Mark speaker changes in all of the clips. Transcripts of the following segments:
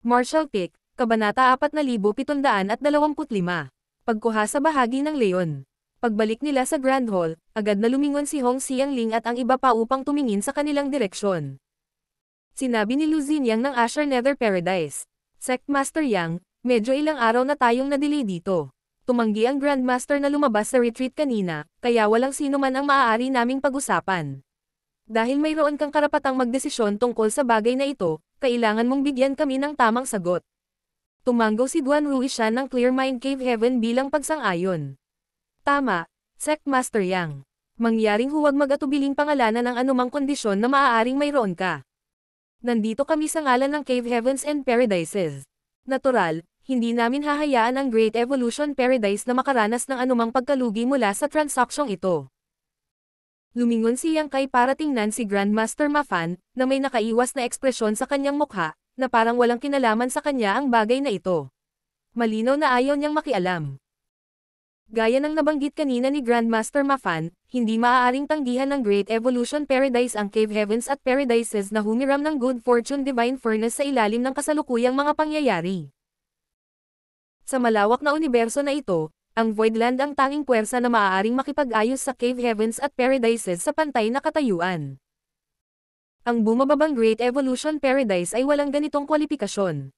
Speaker 1: Martial Pick, Kabanata 4725. Pagkuha sa bahagi ng leon. Pagbalik nila sa Grand Hall, agad na lumingon si Hong Xiangling at ang iba pa upang tumingin sa kanilang direksyon. Sinabi ni Lu Xinyan ng Asher Nether Paradise. Sectmaster Yang, medyo ilang araw na tayong na-delay dito. Tumanggi ang Grandmaster na lumabas sa retreat kanina, kaya walang sino man ang maaari naming pag-usapan. Dahil mayroon kang karapatang magdesisyon tungkol sa bagay na ito, kailangan mong bigyan kami ng tamang sagot. Tumanggo si Duan Ruishan ng Clear Mind Cave Heaven bilang pagsang-ayon. Tama, Sectmaster Yang. Mangyaring huwag mag-atubiling pangalanan ng anumang kondisyon na maaaring mayroon ka. Nandito kami sa ngalan ng Cave Heavens and Paradises. Natural, hindi namin hahayaan ang Great Evolution Paradise na makaranas ng anumang pagkalugi mula sa transaksyong ito. Lumingon si Yang Kai para tingnan si Grandmaster Ma Fan, na may nakaiwas na ekspresyon sa kanyang mukha, na parang walang kinalaman sa kanya ang bagay na ito. Malinaw na ayaw niyang makialam. Gaya ng nabanggit kanina ni Grandmaster Ma Fan, hindi maaaring tanggihan ng Great Evolution Paradise ang Cave Heavens at Paradises na humiram ng Good Fortune Divine Furnace sa ilalim ng kasalukuyang mga pangyayari. Sa malawak na universo na ito, ang Voidland ang tanging puwersa na maaaring makipag-ayos sa Cave Heavens at Paradises sa pantay na katayuan. Ang bumababang Great Evolution Paradise ay walang ganitong kwalipikasyon.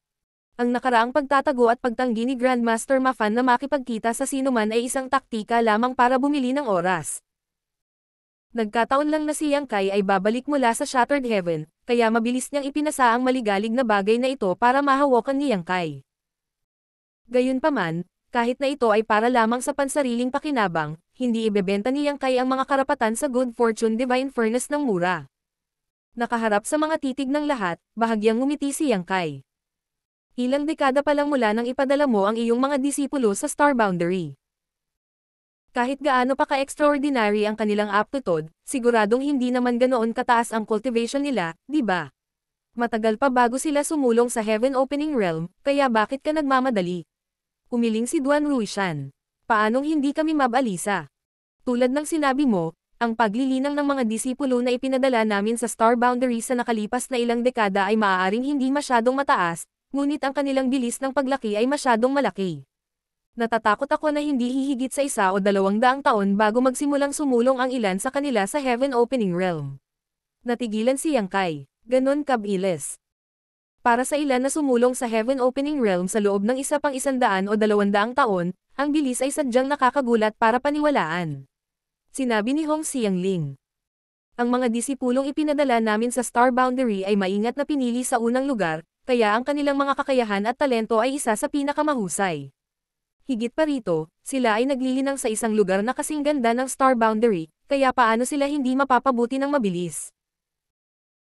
Speaker 1: Ang nakaraang pagtatago at pagtanggi ni Grandmaster Ma Fan na makipagkita sa sinuman ay isang taktika lamang para bumili ng oras. Nagkataon lang na si Yang Kai ay babalik mula sa Shattered Heaven, kaya mabilis niyang ipinasa ang maligalig na bagay na ito para mahawakan ni Yang Kai. Gayunpaman, kahit na ito ay para lamang sa pansariling pakinabang, hindi ibebenta ni Yang Kai ang mga karapatan sa Good Fortune Divine Furnace ng mura. Nakaharap sa mga titig ng lahat, bahagyang ngumiti si Yang Kai. Ilang dekada pa lang mula nang ipadala mo ang iyong mga disipulo sa Star Boundary. Kahit gaano pa ka-extraordinary ang kanilang aptitude, siguradong hindi naman ganoon kataas ang cultivation nila, di ba? Matagal pa bago sila sumulong sa Heaven Opening Realm, kaya bakit ka nagmamadali? Umiling si Duan Ruishan. Paanong hindi kami mabalisa? Tulad ng sinabi mo, ang paglilinang ng mga disipulo na ipinadala namin sa Star Boundary sa nakalipas na ilang dekada ay maaaring hindi masyadong mataas, ngunit ang kanilang bilis ng paglaki ay masyadong malaki. Natatakot ako na hindi hihigit sa 1 o 200 taon bago magsimulang sumulong ang ilan sa kanila sa Heaven Opening Realm. Natigilan si Yang Kai. Ganon kabilis. Para sa ilan na sumulong sa Heaven Opening Realm sa loob ng 100 o 200 taon, ang bilis ay sadyang nakakagulat para paniwalaan. Sinabi ni Hong Xiangling. Ang mga disipulong ipinadala namin sa Star Boundary ay maingat na pinili sa unang lugar, kaya ang kanilang mga kakayahan at talento ay isa sa pinakamahusay. Higit pa rito, sila ay naglilinang sa isang lugar na kasing ganda ng Star Boundary, kaya paano sila hindi mapapabuti ng mabilis?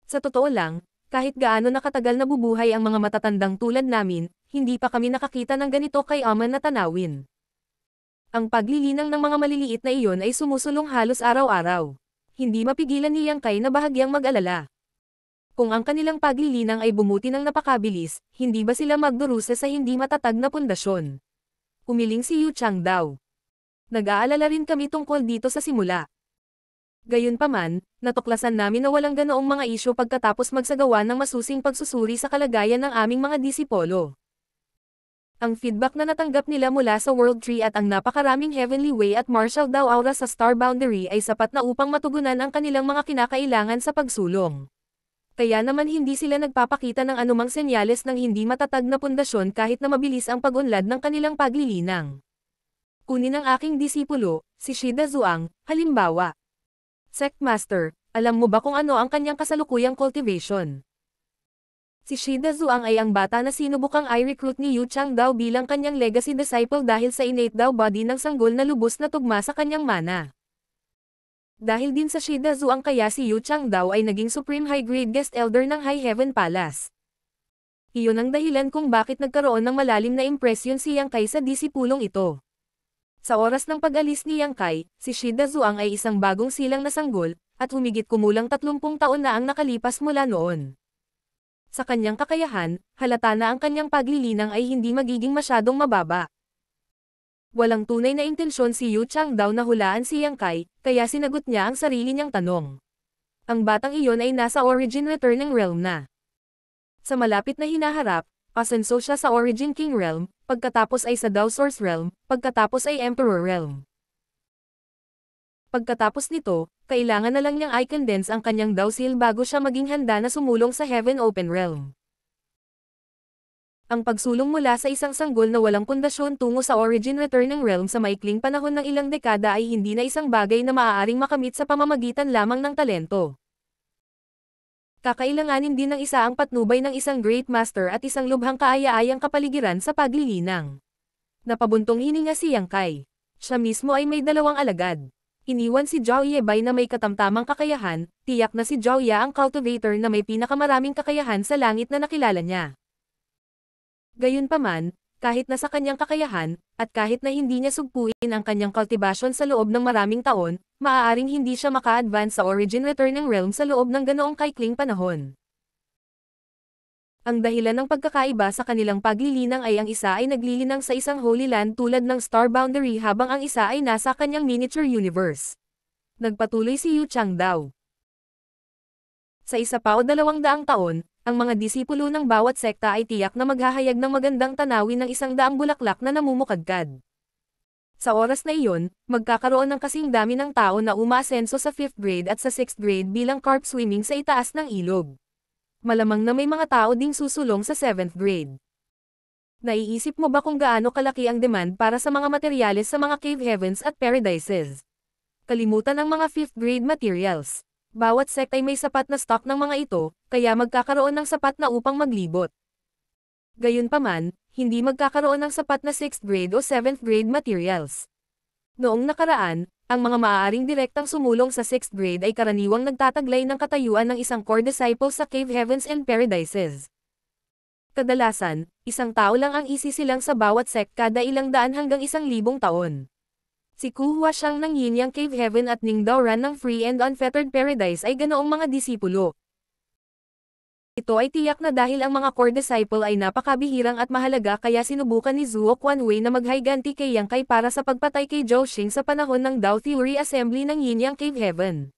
Speaker 1: Sa totoo lang, kahit gaano nakatagal na bubuhay ang mga matatandang tulad namin, hindi pa kami nakakita ng ganito kayaman na tanawin. Ang paglilinang ng mga maliliit na iyon ay sumusulong halos araw-araw. Hindi mapigilan ni Yang Kai na bahagyang mag-alala. Kung ang kanilang paglilinang ay bumuti ng napakabilis, hindi ba sila magdurusa sa hindi matatag na pundasyon? Umiling si Yu Changdao. Nag-aalala rin kami tungkol dito sa simula. Gayunpaman, natuklasan namin na walang ganoong mga isyu pagkatapos magsagawa ng masusing pagsusuri sa kalagayan ng aming mga disipolo. Ang feedback na natanggap nila mula sa World Tree at ang napakaraming Heavenly Way at Martial Dao Aura sa Star Boundary ay sapat na upang matugunan ang kanilang mga kinakailangan sa pagsulong. Kaya naman hindi sila nagpapakita ng anumang senyales ng hindi matatag na pundasyon kahit na mabilis ang pag-unlad ng kanilang paglilinang. Kunin ang aking disipulo, si Shida Zhuang, halimbawa. Sectmaster, alam mo ba kung ano ang kanyang kasalukuyang cultivation? Si Shida Zhuang ay ang bata na sinubukang i-recruit ni Yu Changdao bilang kanyang legacy disciple dahil sa innate Dao body ng sanggol na lubos na tugma sa kanyang mana. Dahil din sa Shida Zhuang kaya si Yu Changdao ay naging Supreme High Grade Guest Elder ng High Heaven Palace. Iyon ang dahilan kung bakit nagkaroon ng malalim na impresyon si Yang Kai sa disipulong ito. Sa oras ng pag-alis ni Yang Kai, si Shida Zhuang ay isang bagong silang na sanggol, at humigit kumulang 30 taon na ang nakalipas mula noon. Sa kanyang kakayahan, halata na ang kanyang paglilinang ay hindi magiging masyadong mababa. Walang tunay na intensyon si Yu Changdao na hulaan si Yang Kai, kaya sinagot niya ang sarili niyang tanong. Ang batang iyon ay nasa Origin Returning Realm na. Sa malapit na hinaharap, Asenso siya sa Origin King Realm, pagkatapos ay sa Dao Source Realm, pagkatapos ay Emperor Realm. Pagkatapos nito, kailangan na lang niyang i-condense ang kanyang Dao Seal bago siya maging handa na sumulong sa Heaven Open Realm. Ang pagsulong mula sa isang sanggol na walang pundasyon tungo sa Origin Returning Realm sa maikling panahon ng ilang dekada ay hindi na isang bagay na maaaring makamit sa pamamagitan lamang ng talento. Kakailanganin din ng isa ang patnubay ng isang Great Master at isang lubhang kaaya-ayang kapaligiran sa paglilinang. Napabuntong hininga si Yang Kai. Siya mismo ay may dalawang alagad. Iniwan si Zhao Yebei na may katamtamang kakayahan, tiyak na si Zhao Ya ang cultivator na may pinakamaraming kakayahan sa langit na nakilala niya. Gayunpaman, kahit na sa kanyang kakayahan, at kahit na hindi niya sugpuin ang kanyang cultivation sa loob ng maraming taon, maaaring hindi siya maka-advance sa Origin Returning Realm sa loob ng ganoong kaikling panahon. Ang dahilan ng pagkakaiba sa kanilang paglilinang ay ang isa ay naglilinang sa isang Holy Land tulad ng Star Boundary habang ang isa ay nasa kanyang miniature universe. Nagpatuloy si Yu Changdao. Sa isa pa o 200 taon, ang mga disipulo ng bawat sekta ay tiyak na maghahayag ng magandang tanawin ng 100 bulaklak na namumukadkad. Sa oras na iyon, magkakaroon ng kasing dami ng tao na umaasenso sa 5th grade at sa 6th grade bilang carp swimming sa itaas ng ilog. Malamang na may mga tao ding susulong sa 7th grade. Naiisip mo ba kung gaano kalaki ang demand para sa mga materyales sa mga cave heavens at paradises? Kalimutan ang mga 5th grade materials. Bawat sect ay may sapat na stock ng mga ito, kaya magkakaroon ng sapat na upang maglibot. Gayunpaman, hindi magkakaroon ng sapat na 6th grade o 7th grade materials. Noong nakaraan, ang mga maaaring direktang sumulong sa 6th grade ay karaniwang nagtataglay ng katayuan ng isang core disciple sa cave heavens and paradises. Kadalasan, isang tao lang ang isisilang sa bawat sect kada ilang daan hanggang 1,000 taon. Si Kuhua Shang ng Yinyang Cave Heaven at Ning Daoran ng Free and Unfettered Paradise ay ganoong mga disipulo. Ito ay tiyak na dahil ang mga core disciple ay napakabihirang at mahalaga kaya sinubukan ni Zuo Quanwei na maghiganti kay Yang Kai para sa pagpatay kay Zhou Xing sa panahon ng Dao Theory Assembly ng Yinyang Cave Heaven.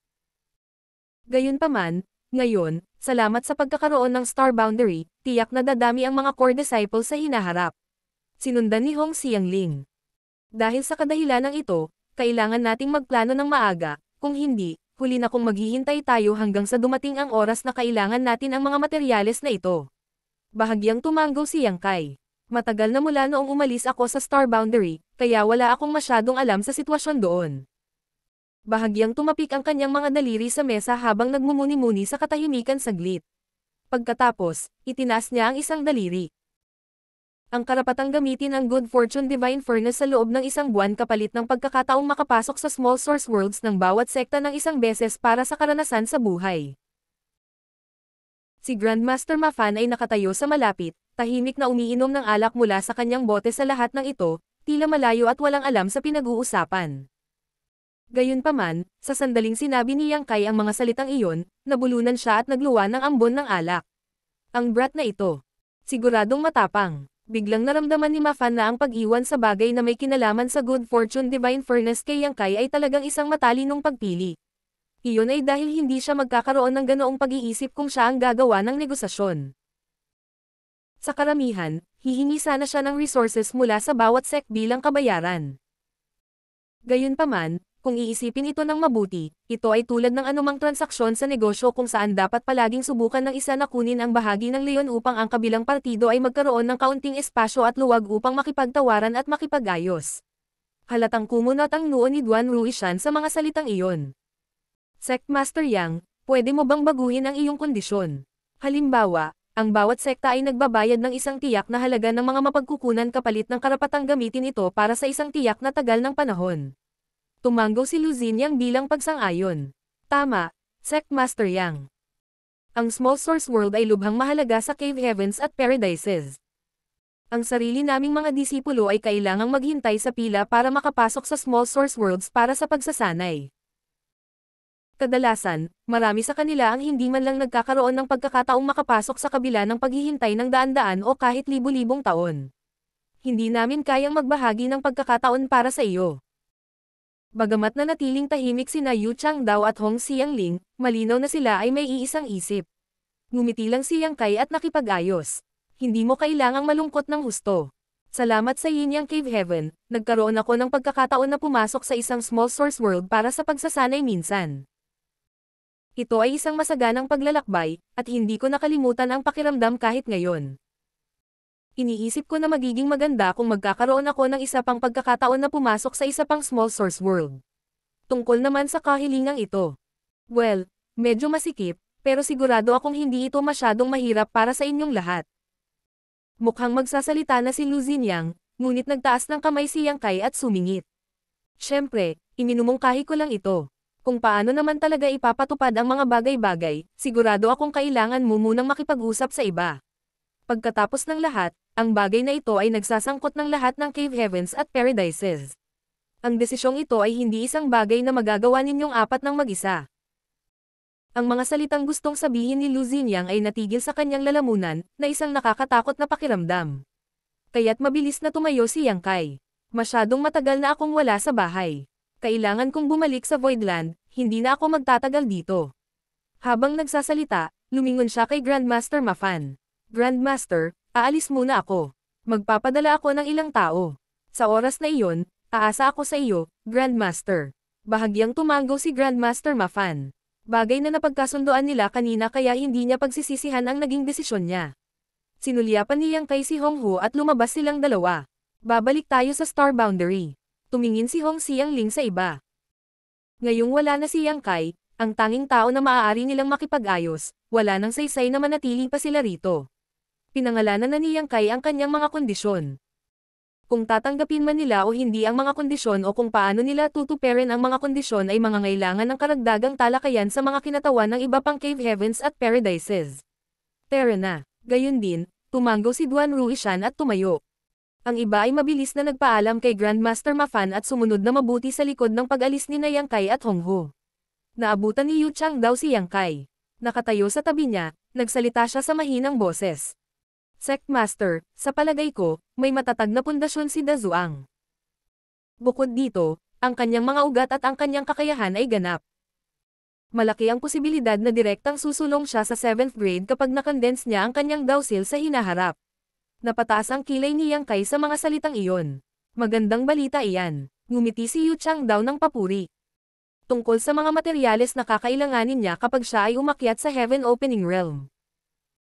Speaker 1: Gayunpaman, ngayon, salamat sa pagkakaroon ng Star Boundary, tiyak na dadami ang mga core disciple sa hinaharap. Sinundan ni Hong Xiangling. Dahil sa kadahilanang ito, kailangan nating magplano ng maaga, kung hindi, huli na kung maghihintay tayo hanggang sa dumating ang oras na kailangan natin ang mga materyales na ito. Bahagyang tumanggo si Yang Kai. Matagal na mula noong umalis ako sa Star Boundary, kaya wala akong masyadong alam sa sitwasyon doon. Bahagyang tumapik ang kanyang mga daliri sa mesa habang nagmumuni-muni sa katahimikan saglit. Pagkatapos, itinaas niya ang isang daliri. Ang karapatang gamitin ang Good Fortune Divine Furnace sa loob ng 1 buwan kapalit ng pagkakataong makapasok sa Small Source Worlds ng bawat sekta ng 1 beses para sa karanasan sa buhay. Si Grandmaster Ma Fan ay nakatayo sa malapit, tahimik na umiinom ng alak mula sa kanyang bote sa lahat ng ito, tila malayo at walang alam sa pinag-uusapan. Gayunpaman, sa sandaling sinabi ni Yang Kai ang mga salitang iyon, nabulunan siya at nagluwa ng ambon ng alak. Ang brat na ito, siguradong matapang. Biglang naramdaman ni Ma Fan na ang pag-iwan sa bagay na may kinalaman sa Good Fortune Divine Furnace kay Yang Kai ay talagang isang matalinong pagpili. Iyon ay dahil hindi siya magkakaroon ng ganoong pag-iisip kung siya ang gagawa ng negosasyon. Sa karamihan, hihingi sana siya ng resources mula sa bawat sect bilang kabayaran. Gayunpaman, kung iisipin ito ng mabuti, ito ay tulad ng anumang transaksyon sa negosyo kung saan dapat palaging subukan ng isa na kunin ang bahagi ng leon upang ang kabilang partido ay magkaroon ng kaunting espasyo at luwag upang makipagtawaran at makipag-ayos. Halatang kumunot ang noo ni Duan Ruishan sa mga salitang iyon. Sect Master Yang, pwede mo bang baguhin ang iyong kondisyon? Halimbawa, ang bawat sekta ay nagbabayad ng isang tiyak na halaga ng mga mapagkukunan kapalit ng karapatang gamitin ito para sa isang tiyak na tagal ng panahon. Tumanggo si Lu Xinyang bilang pagsang-ayon. Tama, Sect Master Yang. Ang Small Source World ay lubhang mahalaga sa Cave Heavens at Paradises. Ang sarili naming mga disipulo ay kailangang maghintay sa pila para makapasok sa Small Source Worlds para sa pagsasanay. Kadalasan, marami sa kanila ang hindi man lang nagkakaroon ng pagkakataong makapasok sa kabila ng paghihintay ng daan-daan o kahit libu-libong taon. Hindi namin kayang magbahagi ng pagkakataon para sa iyo. Bagamat na natiling tahimik sina Yu Changdao at Hong Xiangling, malinaw na sila ay may iisang isip. Ngumiti lang si Yang Kai at nakipag-ayos. Hindi mo kailangang malungkot ng husto. Salamat sa Yin Yang Cave Heaven, nagkaroon ako ng pagkakataon na pumasok sa isang small source world para sa pagsasanay minsan. Ito ay isang masaganang paglalakbay, at hindi ko nakalimutan ang pakiramdam kahit ngayon. Iniisip ko na magiging maganda kung magkakaroon ako ng isa pang pagkakataon na pumasok sa isa pang small source world. Tungkol naman sa kahilingang ito. Well, medyo masikip, pero sigurado akong hindi ito masyadong mahirap para sa inyong lahat. Mukhang magsasalita na si Lu Xinyan, ngunit nagtaas ng kamay si Yang Kai at sumingit. Siyempre, iminumungkahi ko lang ito. Kung paano naman talaga ipapatupad ang mga bagay-bagay, sigurado akong kailangan mo munang makipag-usap sa iba. Pagkatapos ng lahat, ang bagay na ito ay nagsasangkot ng lahat ng cave heavens at paradises. Ang desisyong ito ay hindi isang bagay na magagawa ninyong apat ng mag-isa. Ang mga salitang gustong sabihin ni Lu Xinyan ay natigil sa kanyang lalamunan, na isang nakakatakot na pakiramdam. Kaya't mabilis na tumayo si Yang Kai. Masyadong matagal na akong wala sa bahay. Kailangan kong bumalik sa Voidland, hindi na ako magtatagal dito. Habang nagsasalita, lumingon siya kay Grandmaster Ma Fan. Grandmaster, aalis muna ako. Magpapadala ako ng ilang tao. Sa oras na iyon, aasa ako sa iyo, Grandmaster. Bahagyang tumango si Grandmaster Ma Fan. Bagay na napagkasundoan nila kanina kaya hindi niya pagsisisihan ang naging desisyon niya. Sinulyapan niyang kay si Hong Hu at lumabas silang dalawa. Babalik tayo sa Star Boundary. Tumingin si Hong Xiangling sa iba. Ngayong wala na si Yang Kai, ang tanging tao na maaari nilang makipag-ayos, wala nang saysay na manatili pa sila rito. Pinangalanan na ni Yang Kai ang kanyang mga kondisyon. Kung tatanggapin man nila o hindi ang mga kondisyon o kung paano nila tutuparin ang mga kondisyon ay mangangailangan ng karagdagang talakayan sa mga kinatawan ng iba pang cave heavens at paradises. Tara na. Gayon din, tumango si Duan Ruishan at tumayo. Ang iba ay mabilis na nagpaalam kay Grandmaster Ma Fan at sumunod na mabuti sa likod ng pag-alis ni Yang Kai at Hong Hu. Naabutan ni Yu Chang daw si Yang Kai. Nakatayo sa tabi niya, nagsalita siya sa mahinang boses. Sectmaster, sa palagay ko, may matatag na pundasyon si Da Zuang. Bukod dito, ang kanyang mga ugat at ang kanyang kakayahan ay ganap. Malaki ang posibilidad na direktang susulong siya sa 7th grade kapag nakondense niya ang kanyang dawsil sa hinaharap. Napataas ang kilay ni Yang Kai sa mga salitang iyon. Magandang balita iyan. Ngumiti si Yu Chang daw ng papuri. Tungkol sa mga materyales na kakailanganin niya kapag siya ay umakyat sa Heaven Opening Realm.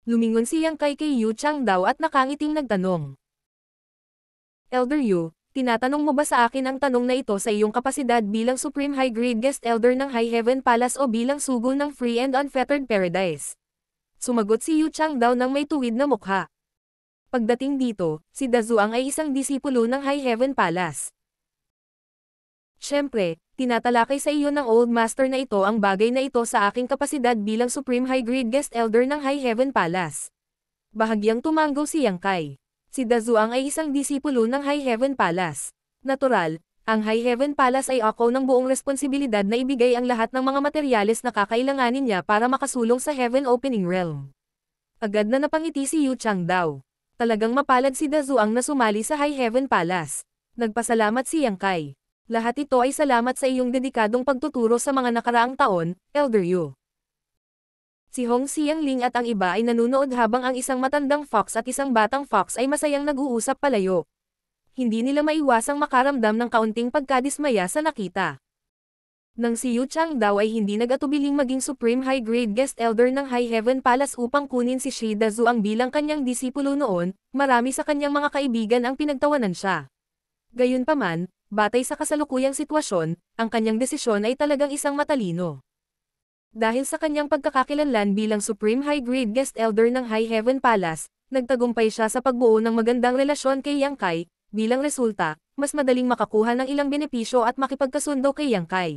Speaker 1: Lumingon si Yang Kai kay Yu Chang daw at nakangiting nagtanong. Elder Yu, tinatanong mo ba sa akin ang tanong na ito sa iyong kapasidad bilang Supreme High Grade Guest Elder ng High Heaven Palace o bilang sugol ng Free and Unfettered Paradise? Sumagot si Yu Chang daw ng may tuwid na mukha. Pagdating dito, si Da Zuang ay isang disipulo ng High Heaven Palace. Siyempre, tinatalakay sa iyo ng Old Master na ito ang bagay na ito sa aking kapasidad bilang Supreme High Grade Guest Elder ng High Heaven Palace. Bahagyang tumango si Yang Kai. Si Da Zuang ay isang disipulo ng High Heaven Palace. Natural, ang High Heaven Palace ay ako ng buong responsibilidad na ibigay ang lahat ng mga materyales na kakailanganin niya para makasulong sa Heaven Opening Realm. Agad na napangiti si Yu Chang daw. Talagang mapalad si Da Zuang na sumali sa High Heaven Palace. Nagpasalamat si Yang Kai. Lahat ito ay salamat sa iyong dedikadong pagtuturo sa mga nakaraang taon, Elder Yu. Si Hong Xiangling at ang iba ay nanunood habang ang isang matandang fox at isang batang fox ay masayang nag-uusap palayo. Hindi nila maiwasang makaramdam ng kaunting pagkadismaya sa nakita. Nang si Yu Chang daw ay hindi nag-atubiling maging Supreme High Grade Guest Elder ng High Heaven Palace upang kunin si Shi Da Zuang bilang kanyang disipulo noon, marami sa kanyang mga kaibigan ang pinagtawanan siya. Gayunpaman, batay sa kasalukuyang sitwasyon, ang kanyang desisyon ay talagang isang matalino. Dahil sa kanyang pagkakakilanlan bilang Supreme High Grade Guest Elder ng High Heaven Palace, nagtagumpay siya sa pagbuo ng magandang relasyon kay Yang Kai, bilang resulta, mas madaling makakuha ng ilang benepisyo at makipagkasundo kay Yang Kai.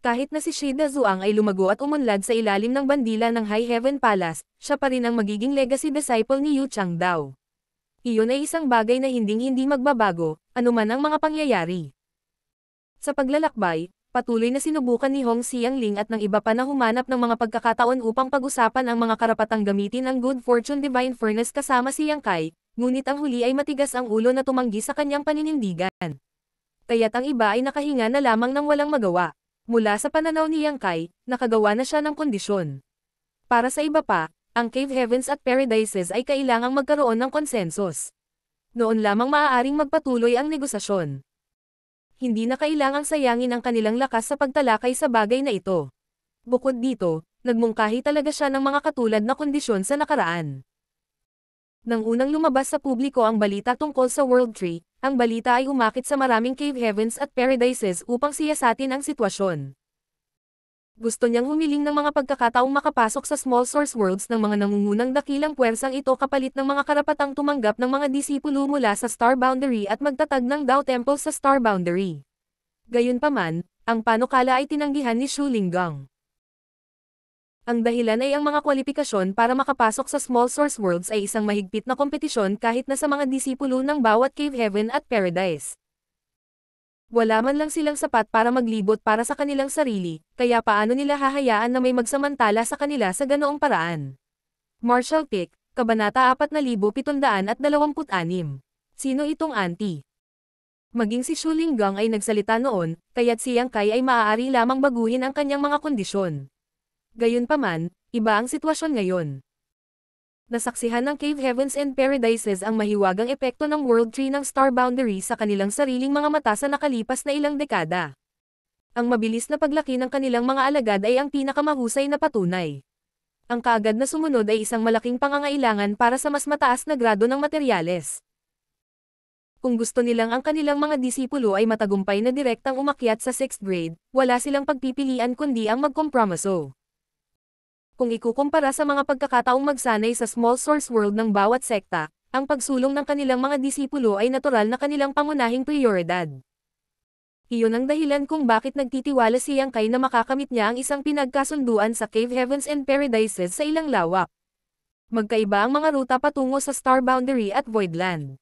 Speaker 1: Kahit na si Shi Da Zuang ay lumago at umunlad sa ilalim ng bandila ng High Heaven Palace, siya pa rin ang magiging legacy disciple ni Yu Chang daw. Iyon ay isang bagay na hinding-hindi magbabago, anuman ang mga pangyayari. Sa paglalakbay, patuloy na sinubukan ni Hong Xiangling at ng iba pa na humanap ng mga pagkakataon upang pag-usapan ang mga karapatang gamitin ang Good Fortune Divine Furnace kasama si Yang Kai, ngunit ang huli ay matigas ang ulo na tumanggi sa kanyang paninindigan. Kaya't ang iba ay nakahinga na lamang ng walang magawa. Mula sa pananaw ni Yang Kai, nakagawa na siya ng kondisyon. Para sa iba pa, ang Cave Heavens at Paradises ay kailangang magkaroon ng konsensus. Noon lamang maaaring magpatuloy ang negosasyon. Hindi na kailangang sayangin ang kanilang lakas sa pagtalakay sa bagay na ito. Bukod dito, nagmungkahi talaga siya ng mga katulad na kondisyon sa nakaraan. Nang unang lumabas sa publiko ang balita tungkol sa World Tree, ang balita ay umakit sa maraming Cave Heavens at Paradises upang siyasatin ang sitwasyon. Gusto niyang humiling ng mga pagkakataong makapasok sa Small Source Worlds ng mga nangungunang dakilang puwersang ito kapalit ng mga karapatang tumanggap ng mga disipulo mula sa Star Boundary at magtatag ng Dao Temple sa Star Boundary. Gayunpaman, ang panukala ay tinanggihan ni Shu Linggang. Ang dahilan ay ang mga kwalifikasyon para makapasok sa Small Source Worlds ay isang mahigpit na kompetisyon kahit na sa mga disipulo ng bawat Cave Heaven at Paradise. Wala man lang silang sapat para maglibot para sa kanilang sarili, kaya paano nila hahayaan na may magsamantala sa kanila sa ganoong paraan? Marshall Pick, Kabanata 4726. Sino itong auntie? Maging si Shu Linggang ay nagsalita noon, kaya't si Yang Kai ay maaari lamang baguhin ang kanyang mga kondisyon. Gayunpaman, iba ang sitwasyon ngayon. Nasaksihan ng Cave Heavens and Paradises ang mahiwagang epekto ng World Tree ng Star Boundary sa kanilang sariling mga mata sa nakalipas na ilang dekada. Ang mabilis na paglaki ng kanilang mga alagad ay ang pinakamahusay na patunay. Ang kaagad na sumunod ay isang malaking pangangailangan para sa mas mataas na grado ng materyales. Kung gusto nilang ang kanilang mga disipulo ay matagumpay na direktang umakyat sa 6th grade, wala silang pagpipilian kundi ang magkompromiso. Kung ikukumpara sa mga pagkakataong magsanay sa Small Source World ng bawat sekta, ang pagsulong ng kanilang mga disipulo ay natural na kanilang pangunahing prioridad. Iyon ang dahilan kung bakit nagtitiwala si Yang Kai na makakamit niya ang isang pinagkasunduan sa Cave Heavens and Paradises sa ilang lawak. Magkaiba ang mga ruta patungo sa Star Boundary at Voidland.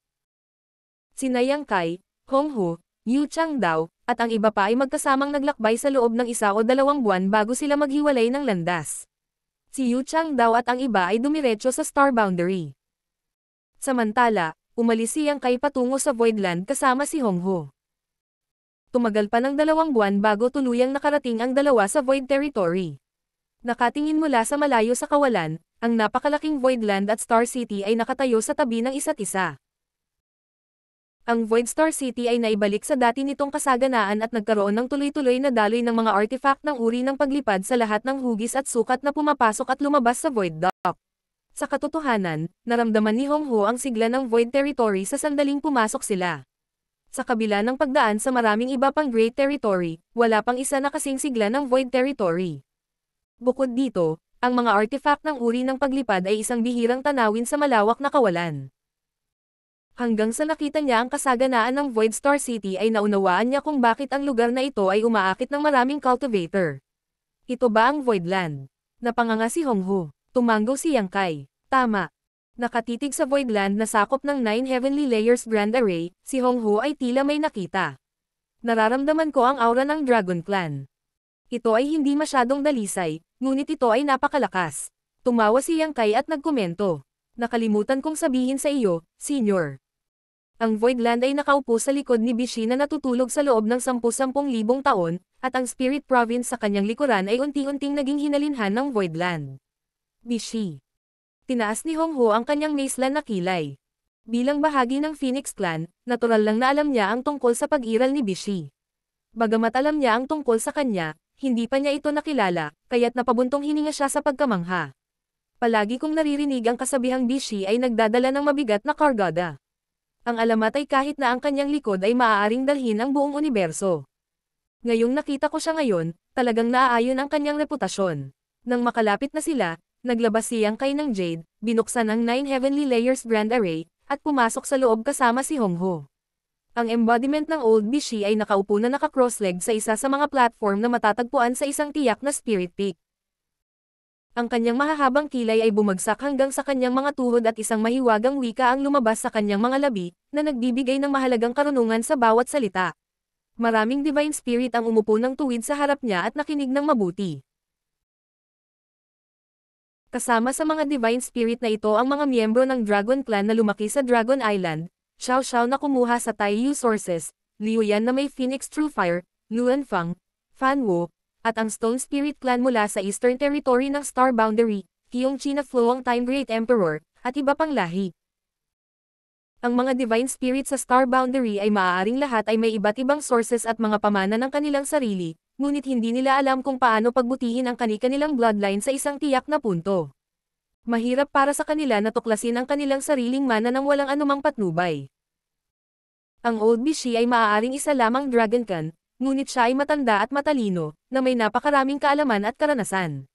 Speaker 1: Sina Yang Kai, Hong Hu, Yu Changdao, at ang iba pa ay magkasamang naglakbay sa loob ng 1 o 2 buwan bago sila maghiwalay ng landas. Si Yu Changdao at ang iba ay dumiretso sa Star Boundary. Samantala, umalis si Yang Kai patungo sa Voidland kasama si Hong Hu. Tumagal pa ng 2 buwan bago tuluyang nakarating ang dalawa sa Void Territory. Nakatingin mula sa malayo sa kawalan, ang napakalaking Voidland at Star City ay nakatayo sa tabi ng isa't isa. Ang Void Star City ay naibalik sa dati nitong kasaganaan at nagkaroon ng tuloy-tuloy na daloy ng mga artifact ng uri ng paglipad sa lahat ng hugis at sukat na pumapasok at lumabas sa Void Dock. Sa katotohanan, naramdaman ni Hong Hu ang sigla ng Void Territory sa sandaling pumasok sila. Sa kabila ng pagdaan sa maraming iba pang Great Territory, wala pang isa na kasing sigla ng Void Territory. Bukod dito, ang mga artifact ng uri ng paglipad ay isang bihirang tanawin sa malawak na kawalan. Hanggang sa nakita niya ang kasaganaan ng Void Star City ay naunawaan niya kung bakit ang lugar na ito ay umaakit ng maraming cultivator. Ito ba ang Voidland? Napanganga si Hong Hu. Tumanggo si Yang Kai. Tama. Nakatitig sa Voidland na sakop ng 9 Heavenly Layers Grand Array, si Hong Hu ay tila may nakita. Nararamdaman ko ang aura ng Dragon Clan. Ito ay hindi masyadong dalisay, ngunit ito ay napakalakas. Tumawa si Yang Kai at nagkomento. Nakalimutan kong sabihin sa iyo, Senior. Ang Voidland ay nakaupo sa likod ni Bishi na natutulog sa loob ng 10,000 taon, at ang Spirit Province sa kanyang likuran ay unti-unting naging hinalinhan ng Voidland. Bishi. Tinaas ni Hong Hu ang kanyang macelan na kilay. Bilang bahagi ng Phoenix Clan, natural lang na alam niya ang tungkol sa pag-iral ni Bishi. Bagamat alam niya ang tungkol sa kanya, hindi pa niya ito nakilala, kaya't napabuntong hininga siya sa pagkamangha. Palagi kong naririnig ang kasabihang Bishi ay nagdadala ng mabigat na kargada. Ang alamat ay kahit na ang kanyang likod ay maaaring dalhin ang buong universo. Ngayong nakita ko siya ngayon, talagang naaayon ang kanyang reputasyon. Nang makalapit na sila, naglabas si Yang Kai ng Jade, binuksan ang 9 Heavenly Layers Grand Array, at pumasok sa loob kasama si Hong Hu. Ang embodiment ng Old Bishi ay nakaupo na naka-cross-leg sa isa sa mga platform na matatagpuan sa isang tiyak na Spirit Peak. Ang kanyang mahahabang kilay ay bumagsak hanggang sa kanyang mga tuhod at isang mahiwagang wika ang lumabas sa kanyang mga labi, na nagbibigay ng mahalagang karunungan sa bawat salita. Maraming Divine Spirit ang umupo ng tuwid sa harap niya at nakinig ng mabuti. Kasama sa mga Divine Spirit na ito ang mga miyembro ng Dragon Clan na lumaki sa Dragon Island, Xiao Xiao na kumuha sa Taiyu Sources, Liu Yan na may Phoenix True Fire, Luan Fang, Fan Wu, at ang Stone Spirit Clan mula sa Eastern Territory ng Star Boundary, Qi na Floang Time Great Emperor, at iba pang lahi. Ang mga divine spirit sa star boundary ay maaaring lahat ay may iba't ibang sources at mga pamana ng kanilang sarili, ngunit hindi nila alam kung paano pagbutihin ang kani-kanilang bloodline sa isang tiyak na punto. Mahirap para sa kanila na tuklasin ang kanilang sariling mana nang walang anumang patnubay. Ang Old Bishi ay maaaring isa lamang Dragonkan, ngunit siya ay matanda at matalino, na may napakaraming kaalaman at karanasan.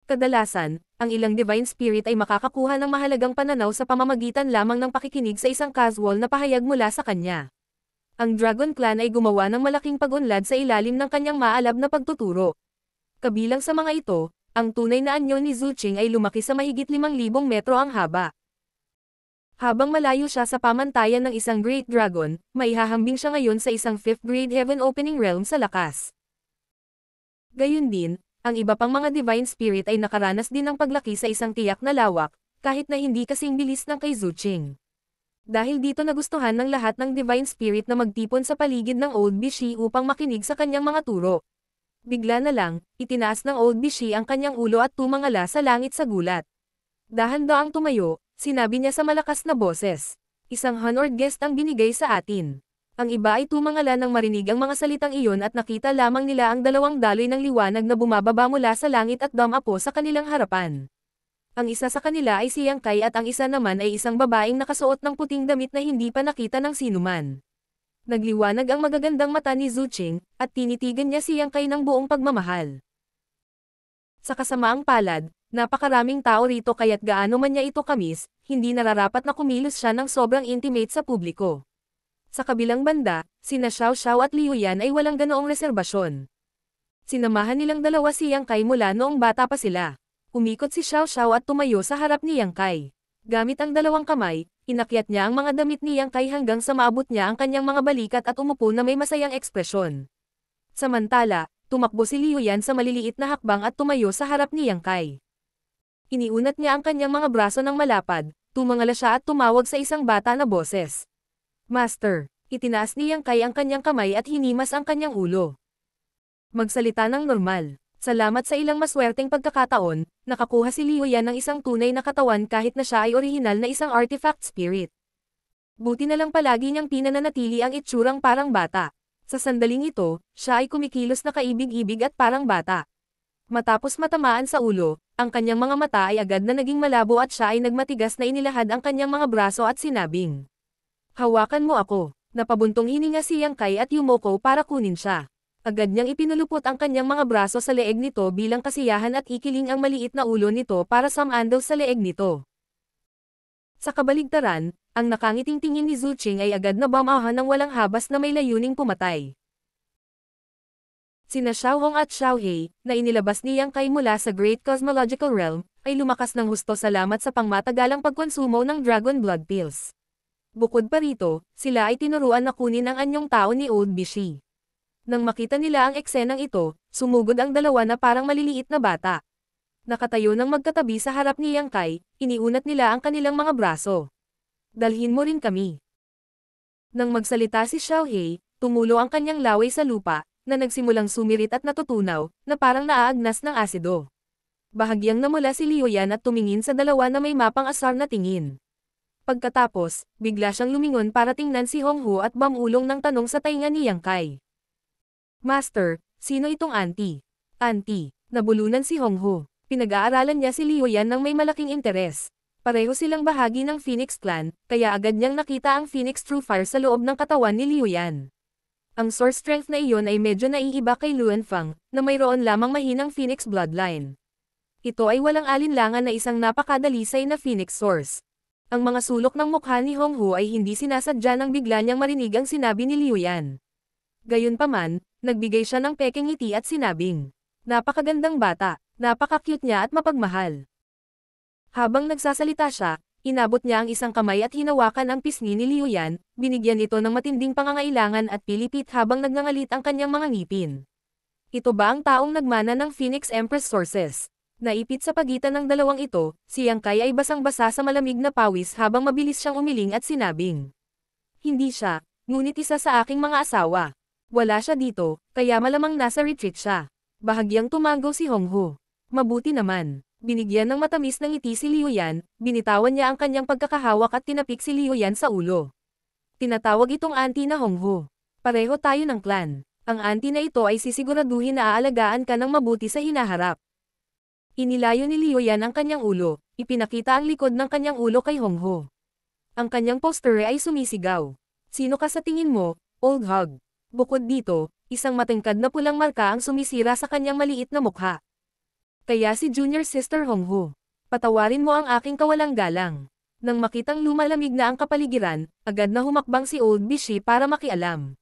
Speaker 1: Kadalasan, ang ilang divine spirit ay makakakuha ng mahalagang pananaw sa pamamagitan lamang ng pakikinig sa isang casual na pahayag mula sa kanya. Ang Dragon Clan ay gumawa ng malaking pag-unlad sa ilalim ng kanyang maalab na pagtuturo. Kabilang sa mga ito, ang tunay na anyo ni Zuching ay lumaki sa mahigit 5,000 metro ang haba. Habang malayo siya sa pamantayan ng isang Great Dragon, maihahambing siya ngayon sa isang 5th grade Heaven Opening Realm sa lakas. Gayun din, ang iba pang mga divine spirit ay nakaranas din ng paglaki sa isang tiyak na lawak, kahit na hindi kasing bilis ng kay Zuching. Dahil dito nagustuhan ng lahat ng divine spirit na magtipon sa paligid ng Old Bishi upang makinig sa kanyang mga turo. Bigla na lang, itinaas ng Old Bishi ang kanyang ulo at tumangala sa langit sa gulat. Dahan-daang tumayo, sinabi niya sa malakas na boses. Isang honored guest ang binigay sa atin. Ang iba ay tumangala nang marinig ang mga salitang iyon at nakita lamang nila ang dalawang daloy ng liwanag na bumababa mula sa langit at dumapo sa kanilang harapan. Ang isa sa kanila ay si Yang Kai at ang isa naman ay isang babaeng nakasuot ng puting damit na hindi pa nakita ng sinuman. Nagliwanag ang magagandang mata ni Zuching, at tinitigan niya si Yang Kai ng buong pagmamahal. Sa kasamaang palad, napakaraming tao rito kaya't gaano man niya ito kamis, hindi nararapat na kumilos siya ng sobrang intimate sa publiko. Sa kabilang banda, sina Xiao Xiao at Liu Yan ay walang ganoong reserbasyon. Sinamahan nilang dalawa si Yang Kai mula noong bata pa sila. Umikot si Xiao Xiao at tumayo sa harap ni Yang Kai. Gamit ang dalawang kamay, inakyat niya ang mga damit ni Yang Kai hanggang sa maabot niya ang kanyang mga balikat at umupo na may masayang ekspresyon. Samantala, tumakbo si Liu Yan sa maliliit na hakbang at tumayo sa harap ni Yang Kai. Iniunat niya ang kanyang mga braso ng malapad, tumangala siya at tumawag sa isang bata na boses. Master, itinaas ni Yang Kai ang kanyang kamay at hinimas ang kanyang ulo. Magsalita ng normal. Salamat sa ilang maswerteng pagkakataon, nakakuha si Liu Yan ng isang tunay na katawan kahit na siya ay orihinal na isang artifact spirit. Buti na lang palagi niyang pinananatili ang itsurang parang bata. Sa sandaling ito, siya ay kumikilos na kaibig-ibig at parang bata. Matapos matamaan sa ulo, ang kanyang mga mata ay agad na naging malabo at siya ay nagmatigas na inilahad ang kanyang mga braso at sinabing, "Hawakan mo ako." Napabuntong hininga si Yang Kai at yumoko para kunin siya. Agad niyang ipinulupot ang kanyang mga braso sa leeg nito bilang kasiyahan at ikiling ang maliit na ulo nito para sumandal sa leeg nito. Sa kabaligtaran, ang nakangiting tingin ni Zuching ay agad na bamahan ng walang habas na may layuning pumatay. Sina Xiao Hong at Xiao He, na inilabas ni Yang Kai mula sa Great Cosmological Realm, ay lumakas ng husto salamat sa pangmatagalang pagkonsumo ng Dragon Blood Pills. Bukod pa rito, sila ay tinuruan na kunin ang anyong tao ni Old Bishi. Nang makita nila ang eksenang ito, sumugod ang dalawa na parang maliliit na bata. Nakatayo ng magkatabi sa harap ni Yang Kai, iniunat nila ang kanilang mga braso. Dalhin mo rin kami. Nang magsalita si Xiao He, tumulo ang kanyang laway sa lupa, na nagsimulang sumirit at natutunaw, na parang naaagnas ng asido. Bahagyang namula si Liu Yan at tumingin sa dalawa na may mapang asar na tingin. Pagkatapos, bigla siyang lumingon para tingnan si Hong Hu at bamulong ng tanong sa tainga ni Yang Kai. Master, sino itong auntie? Auntie, nabulunan si Hong Hu. Pinag-aaralan niya si Liu Yan ng may malaking interes. Pareho silang bahagi ng Phoenix Clan, kaya agad niyang nakita ang Phoenix True Fire sa loob ng katawan ni Liu Yan. Ang source strength na iyon ay medyo naiiba kay Luan Fang, na mayroon lamang mahinang Phoenix bloodline. Ito ay walang alinlangan na isang napakadalisay na Phoenix source. Ang mga sulok ng mukha ni Hong Hu ay hindi sinasadya nang bigla niyang marinig ang sinabi ni Liu Yan. Gayunpaman, nagbigay siya ng peking ngiti at sinabing, "Napakagandang bata, napaka-cute niya at mapagmahal." Habang nagsasalita siya, inabot niya ang isang kamay at hinawakan ang pisngi ni Liu Yan, binigyan ito ng matinding pangangailangan at pilipit habang nagngangalit ang kanyang mga ngipin. Ito ba ang taong nagmana ng Phoenix Empress Sources? Naipit sa pagitan ng dalawang ito, si Yang Kai ay basang-basa sa malamig na pawis habang mabilis siyang umiling at sinabing, "Hindi siya, ngunit isa sa aking mga asawa. Wala siya dito, kaya malamang nasa retreat siya." Bahagyang tumango si Hong Hu. "Mabuti naman. Binigyan ng matamis ng ngiti si Liu Yan, binitawan niya ang kanyang pagkakahawak at tinapik si Liu Yan sa ulo. Tinatawag itong auntie na Honghu. Pareho tayo ng clan. Ang auntie na ito ay sisiguraduhin na aalagaan ka ng mabuti sa hinaharap. Inilayo ni Liu Yan ang kanyang ulo, ipinakita ang likod ng kanyang ulo kay Honghu. Ang kanyang posture ay sumisigaw. Sino ka sa tingin mo, old hog? Bukod dito, isang matangkad na pulang marka ang sumisira sa kanyang maliit na mukha. Kaya si Junior Sister Honghu. Patawarin mo ang aking kawalang galang. Nang makitang lumalamig na ang kapaligiran, agad na humakbang si Old Bishi para makialam.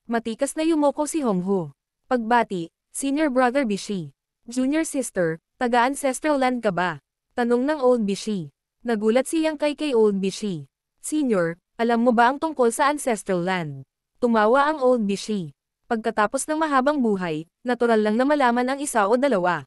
Speaker 1: Matikas na yumoko si Honghu. Pagbati, Senior Brother Bishi. Junior Sister, taga-ancestral land ka ba? Tanong ng Old Bishi. Nagulat si Yang Kai kay Old Bishi. Senior, alam mo ba ang tungkol sa ancestral land? Tumawa ang Old Bishi. Pagkatapos ng mahabang buhay, natural lang na malaman ang isa o dalawa.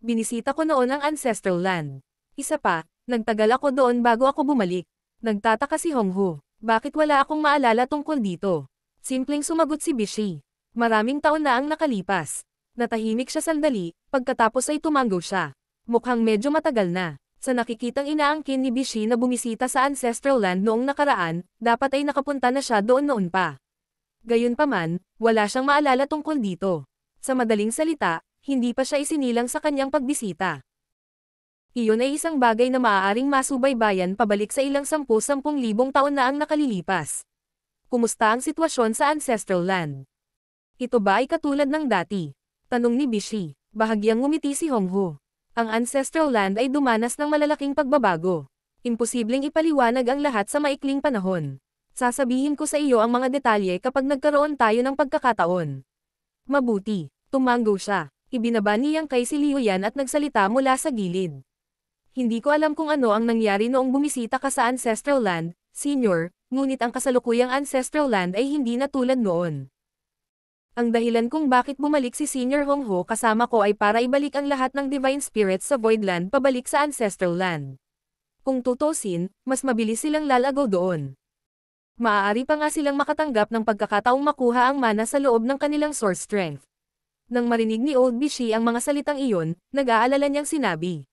Speaker 1: Binisita ko noon ang ancestral land. Isa pa, nagtagal ako doon bago ako bumalik. Nagtataka si Honghu. Bakit wala akong maalala tungkol dito? Simpleng sumagot si Bishi. Maraming taon na ang nakalipas. Natahimik siya sandali, pagkatapos ay tumango siya. Mukhang medyo matagal na. Sa nakikitang inaangkin ni Bishi na bumisita sa ancestral land noong nakaraan, dapat ay nakapunta na siya doon noon pa. Gayunpaman, wala siyang maalala tungkol dito. Sa madaling salita, hindi pa siya isinilang sa kanyang pagbisita. Iyon ay isang bagay na maaaring masubaybayan pabalik sa ilang 10,000 taon na ang nakalilipas. Kumusta ang sitwasyon sa ancestral land? Ito ba ay katulad ng dati? Tanong ni Bishi. Bahagyang ngumiti si Honghu. Ang ancestral land ay dumanas ng malalaking pagbabago. Imposibleng ipaliwanag ang lahat sa maikling panahon. Sasabihin ko sa iyo ang mga detalye kapag nagkaroon tayo ng pagkakataon. Mabuti. Tumango siya. Ibinaba niyang kay si Liu Yan at nagsalita mula sa gilid. Hindi ko alam kung ano ang nangyari noong bumisita ka sa ancestral land, Senior, ngunit ang kasalukuyang ancestral land ay hindi na tulad noon. Ang dahilan kung bakit bumalik si Senior Honghu kasama ko ay para ibalik ang lahat ng divine spirits sa Voidland pabalik sa ancestral land. Kung tutusin, mas mabilis silang lalago doon. Maaari pa nga silang makatanggap ng pagkakataong makuha ang mana sa loob ng kanilang source strength. Nang marinig ni Old Bishi ang mga salitang iyon, nag-aalala niyang sinabi.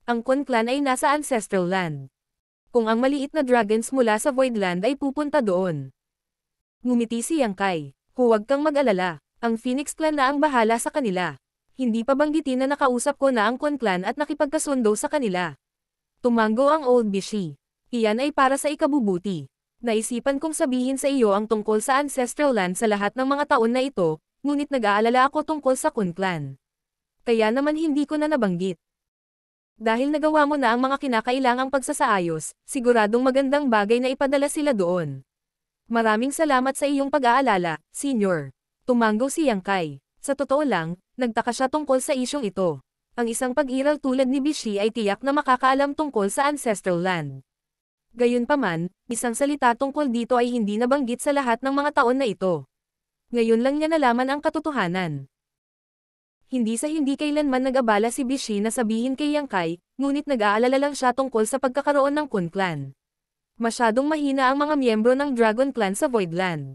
Speaker 1: Ang Kun clan ay nasa ancestral land. Kung ang maliit na dragons mula sa Voidland ay pupunta doon. Ngumiti si Yang Kai. Huwag kang mag-alala. Ang Phoenix clan na ang bahala sa kanila. Hindi pa banggitin na nakausap ko na ang Kun clan at nakipagkasundo sa kanila. Tumango ang Old Bishi. Iyan ay para sa ikabubuti. Naisipan kong sabihin sa iyo ang tungkol sa ancestral land sa lahat ng mga taon na ito, ngunit nag-aalala ako tungkol sa Kun clan. Kaya naman hindi ko na nabanggit. Dahil nagawa mo na ang mga kinakailangang pagsasaayos, siguradong magandang bagay na ipadala sila doon. Maraming salamat sa iyong pag-aalala, Senior. Tumango si Yang Kai. Sa totoo lang, nagtaka siya tungkol sa isyong ito. Ang isang pag-iral tulad ni Bishi ay tiyak na makakaalam tungkol sa ancestral land. Gayunpaman, isang salita tungkol dito ay hindi nabanggit sa lahat ng mga taon na ito. Ngayon lang niya nalaman ang katotohanan. Hindi sa hindi kailanman nag-abala si Bishi na sabihin kay Yang Kai, ngunit nag-aalala lang siya tungkol sa pagkakaroon ng Kun clan. Masyadong mahina ang mga miyembro ng Dragon clan sa Voidland.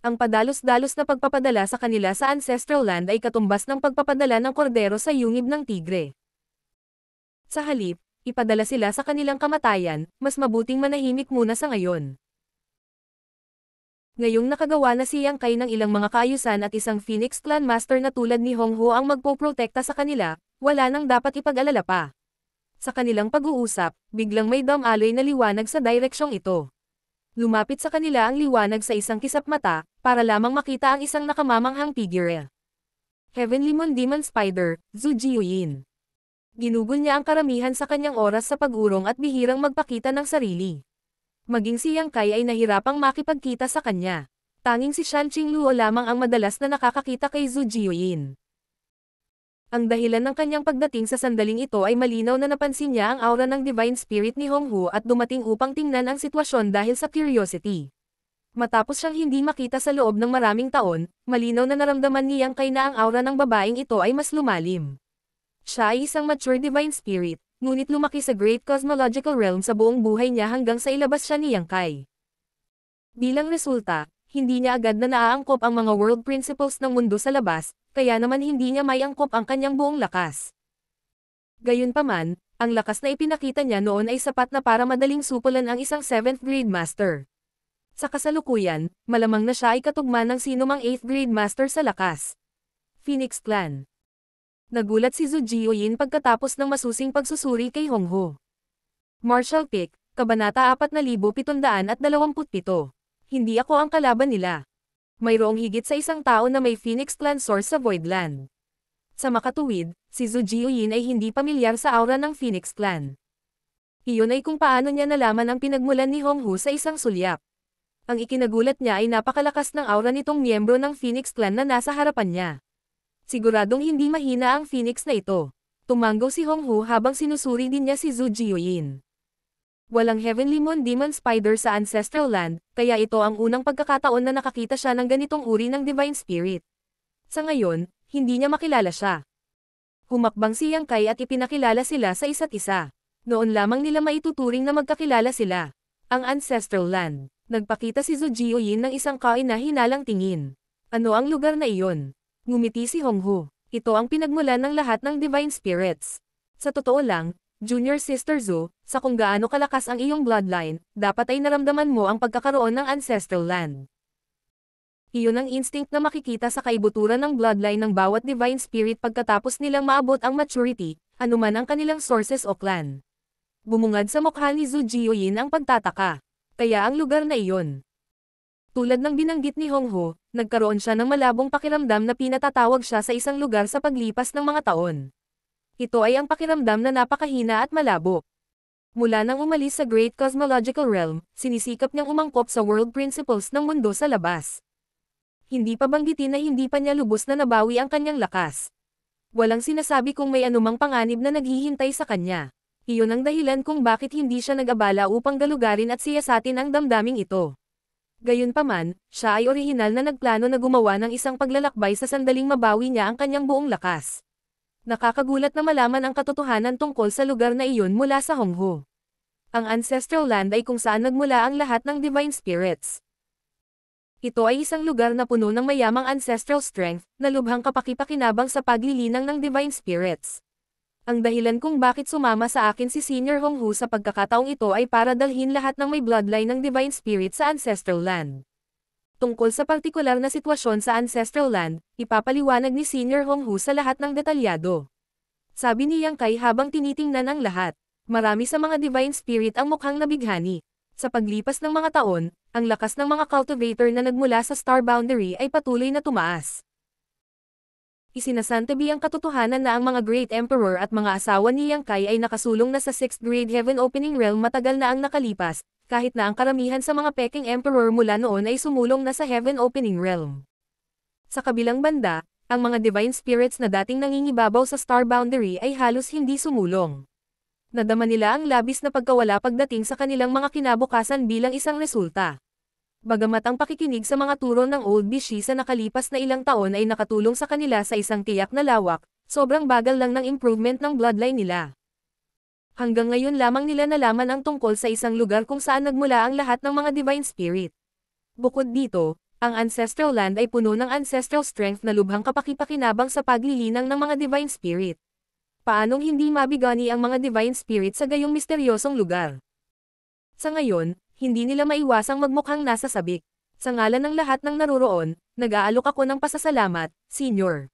Speaker 1: Ang padalos-dalos na pagpapadala sa kanila sa ancestral land ay katumbas ng pagpapadala ng kordero sa yungib ng tigre. Sa halip, ipadala sila sa kanilang kamatayan, mas mabuting manahimik muna sa ngayon. Ngayong nakagawa na si Yang Kai ng ilang mga kaayusan at isang Phoenix Clan Master na tulad ni Honghu ang magpoprotekta sa kanila, wala nang dapat ipag-alala pa. Sa kanilang pag-uusap, biglang may damaloy na liwanag sa direksyong ito. Lumapit sa kanila ang liwanag sa isang kisap mata, para lamang makita ang isang nakamamanghang figure. Heavenly Moon Demon Spider, Zhu Jiuyin. Ginugol niya ang karamihan sa kanyang oras sa pag-urong at bihirang magpakita ng sarili. Maging si Yang Kai ay nahirapang makipagkita sa kanya. Tanging si Shan Qingluo lamang ang madalas na nakakakita kay Zhu Jiuyin. Ang dahilan ng kanyang pagdating sa sandaling ito ay malinaw na napansin niya ang aura ng Divine Spirit ni Honghu at dumating upang tingnan ang sitwasyon dahil sa curiosity. Matapos siyang hindi makita sa loob ng maraming taon, malinaw na naramdaman ni Yang Kai na ang aura ng babaeng ito ay mas lumalim. Siya ay isang mature Divine Spirit, ngunit lumaki sa Great Cosmological Realm sa buong buhay niya hanggang sa ilabas siya ni Yang Kai. Bilang resulta, hindi niya agad na naaangkop ang mga world principles ng mundo sa labas, kaya naman hindi niya may angkop ang kanyang buong lakas. Gayunpaman, ang lakas na ipinakita niya noon ay sapat na para madaling supulan ang isang 7th grade master. Sa kasalukuyan, malamang na siya ay katugma ng sinumang 8th grade master sa lakas. Phoenix Clan. Nagulat si Zhu Jiuyin pagkatapos ng masusing pagsusuri kay Hong Hu. Martial Pick, Kabanata 4727. Hindi ako ang kalaban nila. Mayroong higit sa isang tao na may Phoenix Clan source sa Voidland. Sa makatuwid, si Zhu Jiuyin ay hindi pamilyar sa aura ng Phoenix Clan. Iyon ay kung paano niya nalaman ang pinagmulan ni Hong Hu sa isang sulyap. Ang ikinagulat niya ay napakalakas ng aura nitong miyembro ng Phoenix Clan na nasa harapan niya. Siguradong hindi mahina ang Phoenix na ito. Tumanggo si Hong Hu habang sinusuri din niya si Zhu Jiuyin. Walang Heavenly Moon Demon Spider sa Ancestral Land, kaya ito ang unang pagkakataon na nakakita siya ng ganitong uri ng Divine Spirit. Sa ngayon, hindi niya makilala siya. Humakbang si Yang Kai at ipinakilala sila sa isa't isa. Noon lamang nila maituturing na magkakilala sila. Ang Ancestral Land. Nagpakita si Zhu Jiuyin ng isang kahina-hinalang tingin. Ano ang lugar na iyon? Ngumiti si Hong Hu. Ito ang pinagmulan ng lahat ng Divine Spirits. Sa totoo lang, Junior Sister Zhu, sa kung gaano kalakas ang iyong bloodline, dapat ay naramdaman mo ang pagkakaroon ng Ancestral Land. Iyon ang instinct na makikita sa kaibuturan ng bloodline ng bawat Divine Spirit pagkatapos nilang maabot ang maturity, anuman ang kanilang sources o clan. Bumungad sa mukha ni Zhu Jiuyin ang pagtataka. Kaya ang lugar na iyon. Tulad ng binanggit ni Hong Hu, nagkaroon siya ng malabong pakiramdam na pinatatawag siya sa isang lugar sa paglipas ng mga taon. Ito ay ang pakiramdam na napakahina at malabo. Mula nang umalis sa Great Cosmological Realm, sinisikap niyang umangkop sa world principles ng mundo sa labas. Hindi pa banggitin na hindi pa niya lubos na nabawi ang kanyang lakas. Walang sinasabi kung may anumang panganib na naghihintay sa kanya. Iyon ang dahilan kung bakit hindi siya nag-abala upang galugarin at siyasatin ang damdaming ito. Gayunpaman, siya ay orihinal na nagplano na gumawa ng isang paglalakbay sa sandaling mabawi niya ang kanyang buong lakas. Nakakagulat na malaman ang katotohanan tungkol sa lugar na iyon mula sa Hong Hu. Ang Ancestral Land ay kung saan nagmula ang lahat ng Divine Spirits. Ito ay isang lugar na puno ng mayamang ancestral strength, na lubhang kapaki-pakinabang sa paglilinang ng Divine Spirits. Ang dahilan kung bakit sumama sa akin si Senior Hong Hu sa pagkakataong ito ay para dalhin lahat ng may bloodline ng Divine Spirit sa Ancestral Land. Tungkol sa partikular na sitwasyon sa Ancestral Land, ipapaliwanag ni Senior Hong Hu sa lahat ng detalyado. Sabi ni Yang Kai habang tinitingnan ang lahat. Marami sa mga Divine Spirit ang mukhang nabighani. Sa paglipas ng mga taon, ang lakas ng mga cultivator na nagmula sa Star Boundary ay patuloy na tumaas. Isinasantabi ang katotohanan na ang mga Great Emperor at mga asawa ni Yang Kai ay nakasulong na sa 6th grade Heaven Opening Realm matagal na ang nakalipas, kahit na ang karamihan sa mga Peking Emperor mula noon ay sumulong na sa Heaven Opening Realm. Sa kabilang banda, ang mga Divine Spirits na dating nangingibabaw sa Star Boundary ay halos hindi sumulong. Nadama nila ang labis na pagkawala pagdating sa kanilang mga kinabukasan bilang isang resulta. Bagamat ang pakikinig sa mga turo ng Old Bishi sa nakalipas na ilang taon ay nakatulong sa kanila sa isang tiyak na lawak, sobrang bagal lang ng improvement ng bloodline nila. Hanggang ngayon lamang nila nalaman ang tungkol sa isang lugar kung saan nagmula ang lahat ng mga Divine Spirit. Bukod dito, ang Ancestral Land ay puno ng ancestral strength na lubhang kapaki-pakinabang sa paglilinang ng mga Divine Spirit. Paanong hindi mabigani ang mga Divine Spirit sa gayong misteryosong lugar? Sa ngayon, hindi nila maiwasang magmukhang nasa sabik. Sa ngalan ng lahat ng naruroon, nag-aalok ako ng pasasalamat, Senior.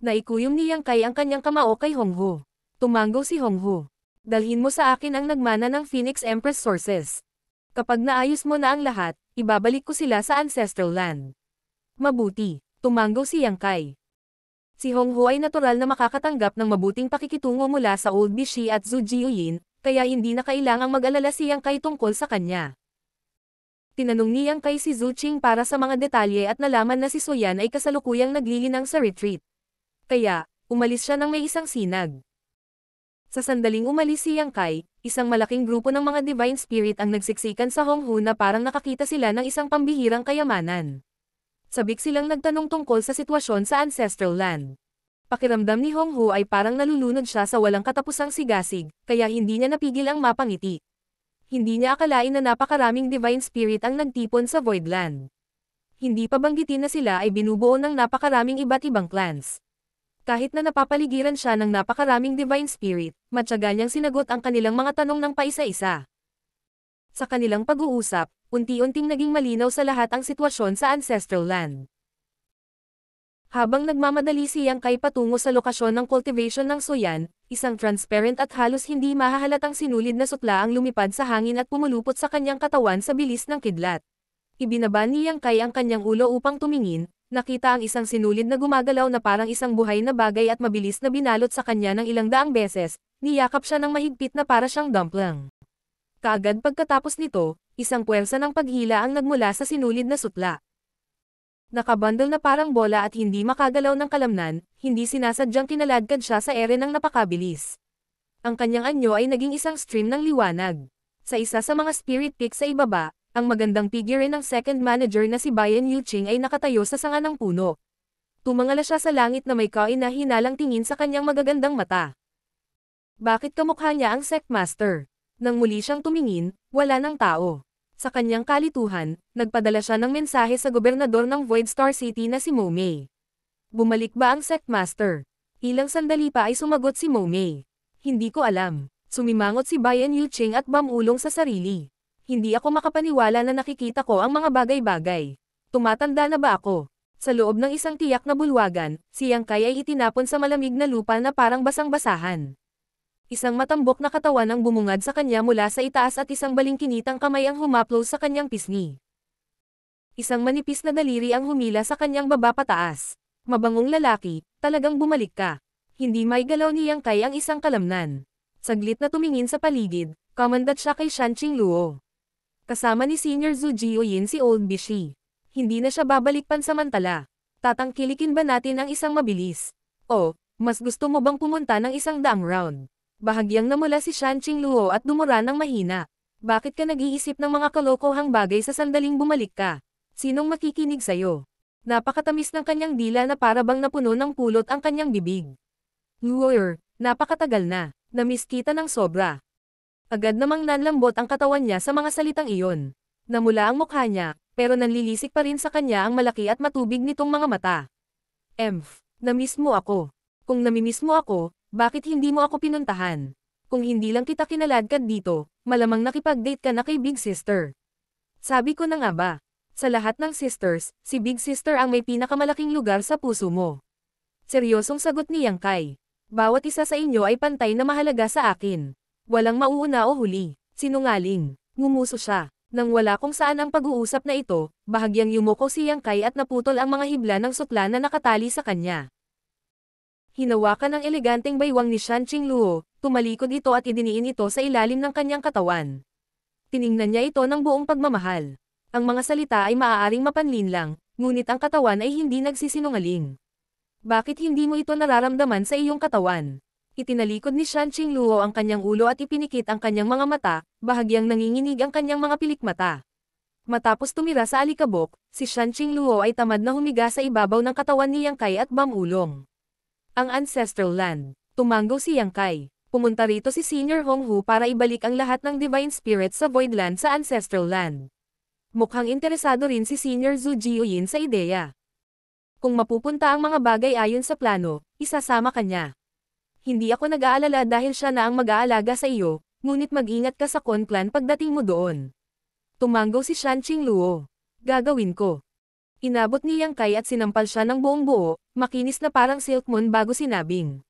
Speaker 1: Naikuyom ni Yang Kai ang kanyang kamao kay Hong Hu. Tumanggo si Hong Hu. Dalhin mo sa akin ang nagmana ng Phoenix Empress sources. Kapag naayos mo na ang lahat, ibabalik ko sila sa Ancestral Land. Mabuti. Tumanggo si Yang Kai. Si Hong Hu ay natural na makakatanggap ng mabuting pakikitungo mula sa Old Bishi at Zhu Jiuyin, kaya hindi na kailangang mag-alala si Yang Kai tungkol sa kanya. Tinanong ni Yang Kai si Zhu Qing para sa mga detalye at nalaman na si So Yan ay kasalukuyang naglilinang sa retreat. Kaya, umalis siya ng may isang sinag. Sa sandaling umalis si Yang Kai, isang malaking grupo ng mga Divine Spirit ang nagsiksikan sa Hong Hu na parang nakakita sila ng isang pambihirang kayamanan. Sabik silang nagtanong tungkol sa sitwasyon sa Ancestral Land. Pakiramdam ni Hong Hu ay parang nalulunod siya sa walang katapusang sigasig, kaya hindi niya napigil ang mapangiti. Hindi niya akalain na napakaraming Divine Spirit ang nagtipon sa Voidland. Hindi pa banggitin na sila ay binubuo ng napakaraming iba't ibang clans. Kahit na napapaligiran siya ng napakaraming divine spirit, matyaga niyang sinagot ang kanilang mga tanong ng paisa-isa. Sa kanilang pag-uusap, unti-unting naging malinaw sa lahat ang sitwasyon sa Ancestral Land. Habang nagmamadali si Yang Kai patungo sa lokasyon ng cultivation ng Soyan, isang transparent at halos hindi mahahalatang sinulid na sutla ang lumipad sa hangin at pumulupot sa kanyang katawan sa bilis ng kidlat. Ibinaba ni Yang Kai ang kanyang ulo upang tumingin, nakita ang isang sinulid na gumagalaw na parang isang buhay na bagay at mabilis na binalot sa kanya ng ilang daang beses, niyakap siya ng mahigpit na para siyang dumpling. Kaagad pagkatapos nito, isang puwersa ng paghila ang nagmula sa sinulid na sutla. Nakabundle na parang bola at hindi makagalaw ng kalamnan, hindi sinasadyang kinaladkad siya sa ere ng napakabilis. Ang kanyang anyo ay naging isang stream ng liwanag. Sa isa sa mga spirit peak sa ibaba, ang magandang figure ng second manager na si Bayan Yuching ay nakatayo sa sanga ng puno. Tumangala siya sa langit na may kaina-hinalang tingin sa kanyang magagandang mata. Bakit kamukha niya ang sect master? Nang muli siyang tumingin, wala ng tao. Sa kanyang kalituhan, nagpadala siya ng mensahe sa gobernador ng Void Star City na si Momei. Bumalik ba ang sect master? Ilang sandali pa ay sumagot si Momei. Hindi ko alam. Sumimangot si Bayan Yuching at bamulong sa sarili. Hindi ako makapaniwala na nakikita ko ang mga bagay-bagay. Tumatanda na ba ako? Sa loob ng isang tiyak na bulwagan, si Yang Kai ay itinapon sa malamig na lupa na parang basang-basahan. Isang matambok na katawan ang bumungad sa kanya mula sa itaas at isang balingkinitang kamay ang humaplo sa kanyang pisngi. Isang manipis na daliri ang humila sa kanyang baba pataas. Mabangong lalaki, talagang bumalik ka. Hindi may galaw ni Yang Kai ang isang kalamnan. Saglit na tumingin sa paligid, kamandat siya kay Shanqing Luo. Kasama ni Senior Zhu Jiuyin si Old Bishi. Hindi na siya babalik pansamantala. Tatangkilikin ba natin ang isang mabilis? O, mas gusto mo bang pumunta ng isang daang round? Bahagyang namula si Shanqing Luo at dumura ng mahina. Bakit ka nag-iisip ng mga kalokohang bagay sa sandaling bumalik ka? Sinong makikinig sa'yo? Napakatamis ng kanyang dila na parabang napuno ng pulot ang kanyang bibig. Luoyer, napakatagal na. Namiss kita ng sobra. Agad namang nanlambot ang katawan niya sa mga salitang iyon. Namula ang mukha niya, pero nanlilisik pa rin sa kanya ang malaki at matubig nitong mga mata. Namiss mo ako. Kung namimiss mo ako, bakit hindi mo ako pinuntahan? Kung hindi lang kita kinaladkad dito, malamang nakipag-date ka na kay Big Sister. Sabi ko na nga ba, sa lahat ng sisters, si Big Sister ang may pinakamalaking lugar sa puso mo. Seryosong sagot ni Yang Kai. Bawat isa sa inyo ay pantay na mahalaga sa akin. Walang mauuna o huli. Sinungaling. Ngumuso siya. Nang wala kung saan ang pag-uusap na ito, bahagyang yumuko si Yang Kai at naputol ang mga hibla ng sutla na nakatali sa kanya. Hinawakan ng eleganteng baywang ni Shanqing Luo, tumalikod ito at idiniin ito sa ilalim ng kanyang katawan. Tiningnan niya ito ng buong pagmamahal. Ang mga salita ay maaaring mapanlinlang, ngunit ang katawan ay hindi nagsisinungaling. Bakit hindi mo ito nararamdaman sa iyong katawan? Itinalikod ni Shanqing Luo ang kanyang ulo at ipinikit ang kanyang mga mata, bahagyang nanginginig ang kanyang mga pilikmata. Matapos tumira sa alikabok, si Shanqing Luo ay tamad na humiga sa ibabaw ng katawan ni Yang Kai at bamulong. Ang Ancestral Land. Tumanggo si Yang Kai. Pumunta rito si Senior Hong Hu para ibalik ang lahat ng Divine Spirit sa Void Land sa Ancestral Land. Mukhang interesado rin si Senior Zhu Jiuyin sa ideya. Kung mapupunta ang mga bagay ayon sa plano, isasama ka niya. Hindi ako nag-aalala dahil siya na ang mag-aalaga sa iyo, ngunit mag-ingat ka sa Conclan pagdating mo doon. Tumanggo si Shanqing Luo. Gagawin ko. Inabot ni Yang Kai at sinampal siya ng buong buo, makinis na parang silk moon bago sinabing.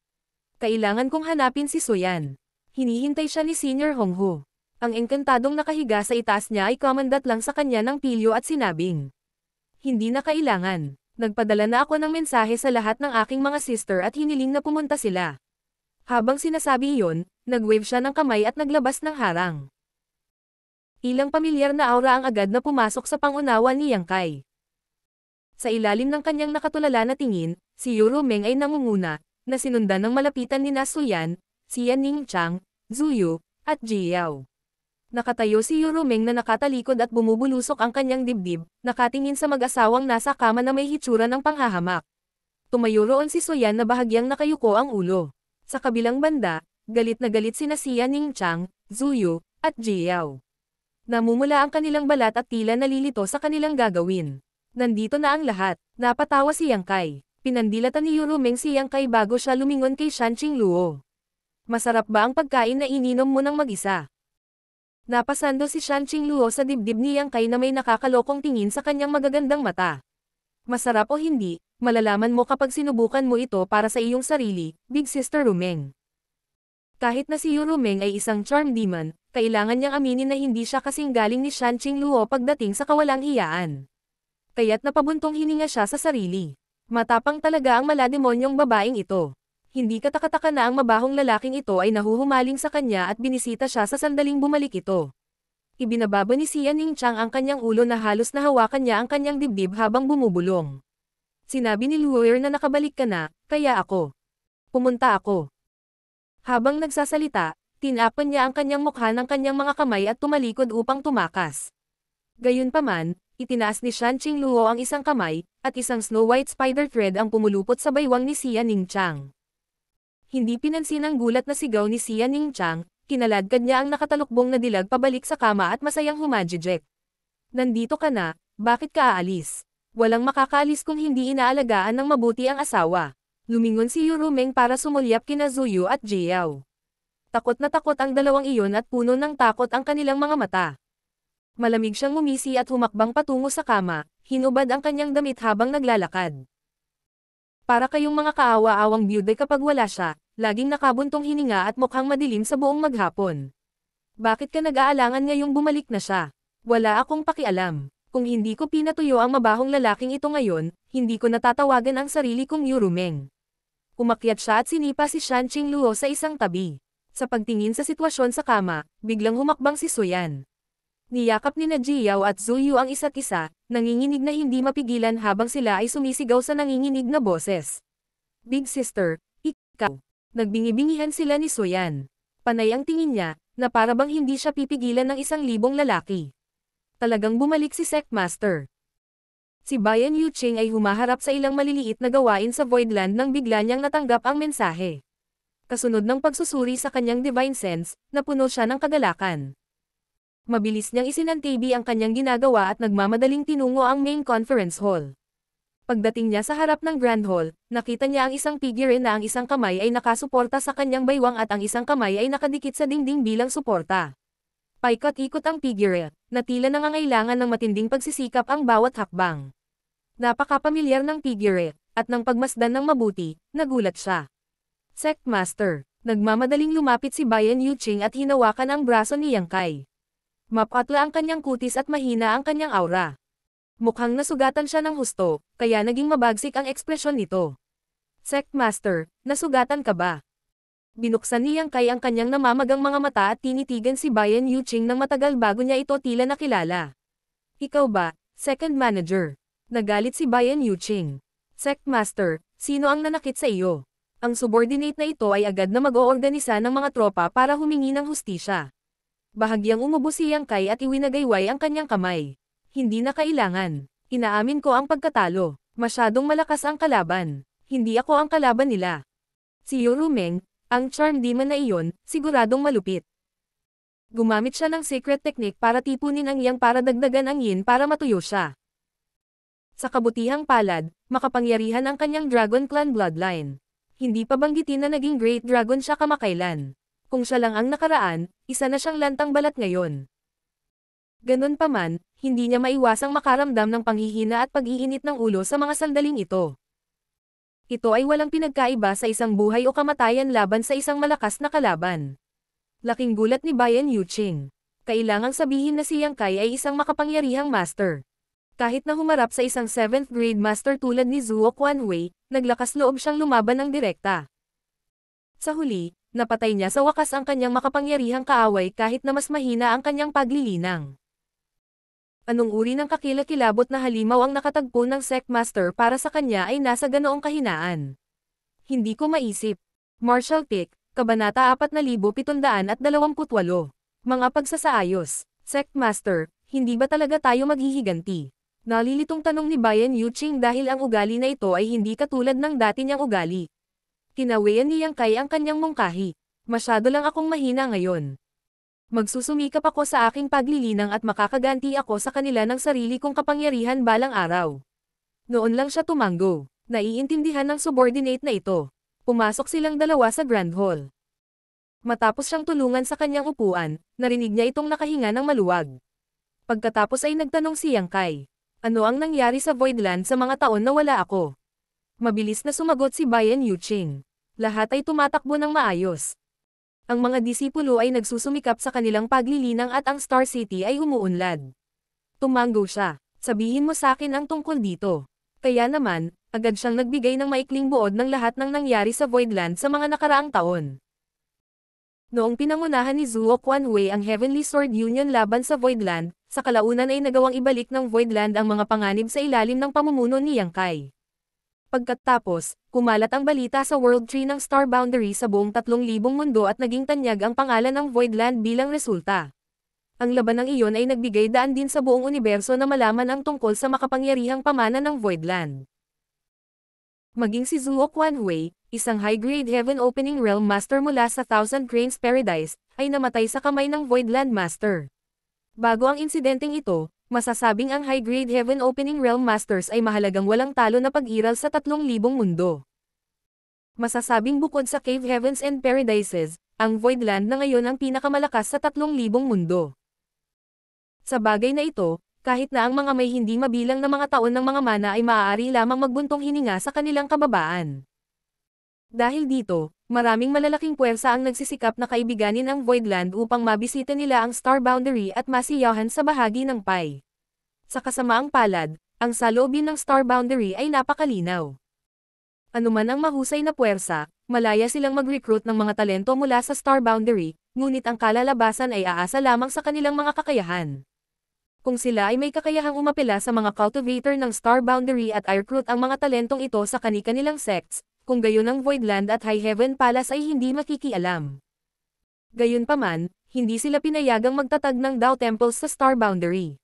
Speaker 1: Kailangan kong hanapin si Soyan. Hinihintay siya ni Senior Hong Hu. Ang engkantadong nakahiga sa itaas niya ay kamandat lang sa kanya ng pilyo at sinabing. Hindi na kailangan. Nagpadala na ako ng mensahe sa lahat ng aking mga sister at hiniling na pumunta sila. Habang sinasabi iyon, nag-wave siya ng kamay at naglabas ng harang. Ilang pamilyar na aura ang agad na pumasok sa pangunawa ni Yang Kai. Sa ilalim ng kanyang nakatulala na tingin, si Yu Rumeng ay nangunguna, na sinundan ng malapitan ni Na Suyan, si Yan Ningchang, Zhu Yu, at Ji Yao. Nakatayo si Yu Rumeng na nakatalikod at bumubulusok ang kanyang dibdib, nakatingin sa mag-asawang nasa kama na may hitsura ng panghahamak. Tumayo roon si Suyan na bahagyang nakayuko ang ulo. Sa kabilang banda, galit na galit sina Yan Ningchang, Zhu Yu, at Ji Yao. Namumula ang kanilang balat at tila nalilito sa kanilang gagawin. Nandito na ang lahat, napatawa si Yang Kai. Pinandilatan ni Yurumeng si Yang Kai bago siya lumingon kay Shanqing Luo. Masarap ba ang pagkain na ininom mo ng mag-isa? Napasando si Shanqing Luo sa dibdib ni Yang Kai na may nakakalokong tingin sa kanyang magagandang mata. Masarap o hindi, malalaman mo kapag sinubukan mo ito para sa iyong sarili, Big Sister Rumeng. Kahit na si Yurumeng ay isang charm demon, kailangan niyang aminin na hindi siya kasing galing ni Shanqing Luo pagdating sa kawalang hiyaan. Kaya't napabuntong hininga siya sa sarili. Matapang talaga ang malademonyong babaeng ito. Hindi katakataka na ang mabahong lalaking ito ay nahuhumaling sa kanya at binisita siya sa sandaling bumalik ito. Ibinababa ni Xia Ningchang ang kanyang ulo na halos nahawakan niya ang kanyang dibdib habang bumubulong. Sinabi ni Luoyer na nakabalik ka na, kaya ako. Pumunta ako. Habang nagsasalita, tinapan niya ang kanyang mukha ng kanyang mga kamay at tumalikod upang tumakas. Gayunpaman, itinaas ni Shanqing Luo ang isang kamay, at isang snow white spider thread ang pumulupot sa baywang ni Xia Ningchang. Hindi pinansin ang gulat na sigaw ni Xia Ningchang, kinaladkad niya ang nakatalukbong na dilag pabalik sa kama at masayang humajijek. Nandito ka na, bakit ka aalis? Walang makakaalis kung hindi inaalagaan ng mabuti ang asawa. Lumingon si Yurumeng para sumulyap kina Zuyu at Jiao. Takot na takot ang dalawang iyon at puno ng takot ang kanilang mga mata. Malamig siyang ngumisi at humakbang patungo sa kama, hinubad ang kanyang damit habang naglalakad. Para kayong mga kaawa-awang byuday kapag wala siya, laging nakabuntong hininga at mukhang madilim sa buong maghapon. Bakit ka nag-aalangan ngayong bumalik na siya? Wala akong pakialam. Kung hindi ko pinatuyo ang mabahong lalaking ito ngayon, hindi ko natatawagan ang sarili kong Yurumeng. Umakyat siya at sinipa si Shanqing Luo sa isang tabi. Sa pagtingin sa sitwasyon sa kama, biglang humakbang si Suyan. Niyakap ni Jiao at Zuyu ang isa't isa, nanginginig na hindi mapigilan habang sila ay sumisigaw sa nanginginig na boses. Big Sister, ikaw. Nagbingi-bingihan sila ni Suyan. Panay ang tingin niya, na para bang hindi siya pipigilan ng 1,000 lalaki. Talagang bumalik si Sectmaster. Si Bayan Yuching ay humaharap sa ilang maliliit na gawain sa Voidland nang bigla niyang natanggap ang mensahe. Kasunod ng pagsusuri sa kanyang divine sense, napuno siya ng kagalakan. Mabilis niyang isinantabi ang kanyang ginagawa at nagmamadaling tinungo ang main conference hall. Pagdating niya sa harap ng Grand Hall, nakita niya ang isang figurine na ang isang kamay ay nakasuporta sa kanyang baywang at ang isang kamay ay nakadikit sa dingding bilang suporta. Paikot-ikot ang figure, na tila nangangailangan ng matinding pagsisikap ang bawat hakbang. Napakapamilyar ng figure, at nang pagmasdan ng mabuti, nagulat siya. Sectmaster, nagmamadaling lumapit si Bayan Yuching at hinawakan ang braso ni Yang Kai. Mapatla ang kanyang kutis at mahina ang kanyang aura. Mukhang nasugatan siya ng husto, kaya naging mabagsik ang ekspresyon nito. Sectmaster, nasugatan ka ba? Binuksan ni Yang Kai ang kanyang namamagang mga mata at tinitigan si Bayan Yuching ng matagal bago niya ito tila nakilala. Ikaw ba, second manager? Nagalit si Bayan Yuching. Sectmaster, sino ang nanakit sa iyo? Ang subordinate na ito ay agad na mag-oorganisa ng mga tropa para humingi ng hustisya. Bahagyang umubo si Yang Kai at iwinagayway ang kanyang kamay. Hindi na kailangan. Inaamin ko ang pagkatalo. Masyadong malakas ang kalaban. Hindi ako ang kalaban nila. Si Yurumeng, ang charm demon na iyon, siguradong malupit. Gumamit siya ng secret technique para tipunin ang Yang para dagdagan ang Yin para matuyo siya. Sa kabutihang palad, makapangyarihan ang kanyang Dragon Clan bloodline. Hindi pa banggitin na naging Great Dragon siya kamakailan. Kung siya lang ang nakaraan, isa na siyang lantang balat ngayon. Ganun pa man, hindi niya maiwasang makaramdam ng panghihina at pag-iinit ng ulo sa mga sandaling ito. Ito ay walang pinagkaiba sa isang buhay o kamatayan laban sa isang malakas na kalaban. Laking gulat ni Bayan Yuching. Kailangang sabihin na si Yang Kai ay isang makapangyarihang master. Kahit na humarap sa isang 7th grade master tulad ni Zuo Quanwei, naglakas loob siyang lumaban ng direkta. Sa huli, napatay niya sa wakas ang kanyang makapangyarihang kaaway kahit na mas mahina ang kanyang paglilinang. Anong uri ng kakilakilabot na halimaw ang nakatagpo ng Sectmaster para sa kanya ay nasa ganoong kahinaan? Hindi ko maisip. Marshall Pick, Kabanata 4728. Mga pagsasaayos. Sectmaster, hindi ba talaga tayo maghihiganti? Nalilitong tanong ni Bayan Yuching dahil ang ugali na ito ay hindi katulad ng dati niyang ugali. Kinawayan ni Yang Kai ang kanyang mungkahi. Masyado lang akong mahina ngayon. Magsusumikap ako sa aking paglilinang at makakaganti ako sa kanila ng sarili kong kapangyarihan balang araw. Noon lang siya tumango. Naiintindihan ng subordinate na ito. Pumasok silang dalawa sa Grand Hall. Matapos siyang tulungan sa kanyang upuan, narinig niya itong nakahinga ng maluwag. Pagkatapos ay nagtanong si Yang Kai. Ano ang nangyari sa Voidland sa mga taon na wala ako? Mabilis na sumagot si Bayan Yuqing. Lahat ay tumatakbo ng maayos. Ang mga disipulo ay nagsusumikap sa kanilang paglilinang at ang Star City ay umuunlad. Tumango siya. Sabihin mo sa akin ang tungkol dito. Kaya naman, agad siyang nagbigay ng maikling buod ng lahat ng nangyari sa Voidland sa mga nakaraang taon. Noong pinangunahan ni Zuo Quanhui ang Heavenly Sword Union laban sa Voidland, sa kalaunan ay nagawang ibalik ng Voidland ang mga panganib sa ilalim ng pamumuno ni Yang Kai. Pagkatapos, kumalat ang balita sa World Tree ng Star Boundary sa buong 3,000 mundo at naging tanyag ang pangalan ng Voidland bilang resulta. Ang labanang iyon ay nagbigay daan din sa buong universo na malaman ang tungkol sa makapangyarihang pamana ng Voidland. Maging si Zuo Quanhui, isang high-grade Heaven Opening Realm Master mula sa Thousand Cranes Paradise, ay namatay sa kamay ng Voidland Master. Bago ang insidenteng ito, masasabing ang high-grade Heaven Opening Realm Masters ay mahalagang walang talo na pag-iral sa 3,000 mundo. Masasabing bukod sa Cave Heavens and Paradises, ang Voidland na ngayon ang pinakamalakas sa 3,000 mundo. Sa bagay na ito, kahit na ang mga may hindi mabilang na mga taon ng mga mana ay maaari lamang magbuntong hininga sa kanilang kababaan. Dahil dito, maraming malalaking puwersa ang nagsisikap na kaibiganin ang Voidland upang mabisita nila ang Star Boundary at masiyahan sa bahagi ng Pai. Sa kasamaang palad, ang saloobin ng Star Boundary ay napakalinaw. Anuman ang mahusay na puwersa, malaya silang mag-recruit ng mga talento mula sa Star Boundary, ngunit ang kalalabasan ay aasa lamang sa kanilang mga kakayahan. Kung sila ay may kakayahang umapela sa mga cultivator ng Star Boundary at i-recruit ang mga talentong ito sa kani-kanilang sects, kung gayon ang Voidland at High Heaven Palace ay hindi makikialam. Gayunpaman, hindi sila pinayagang magtatag ng Dao Temples sa Star Boundary.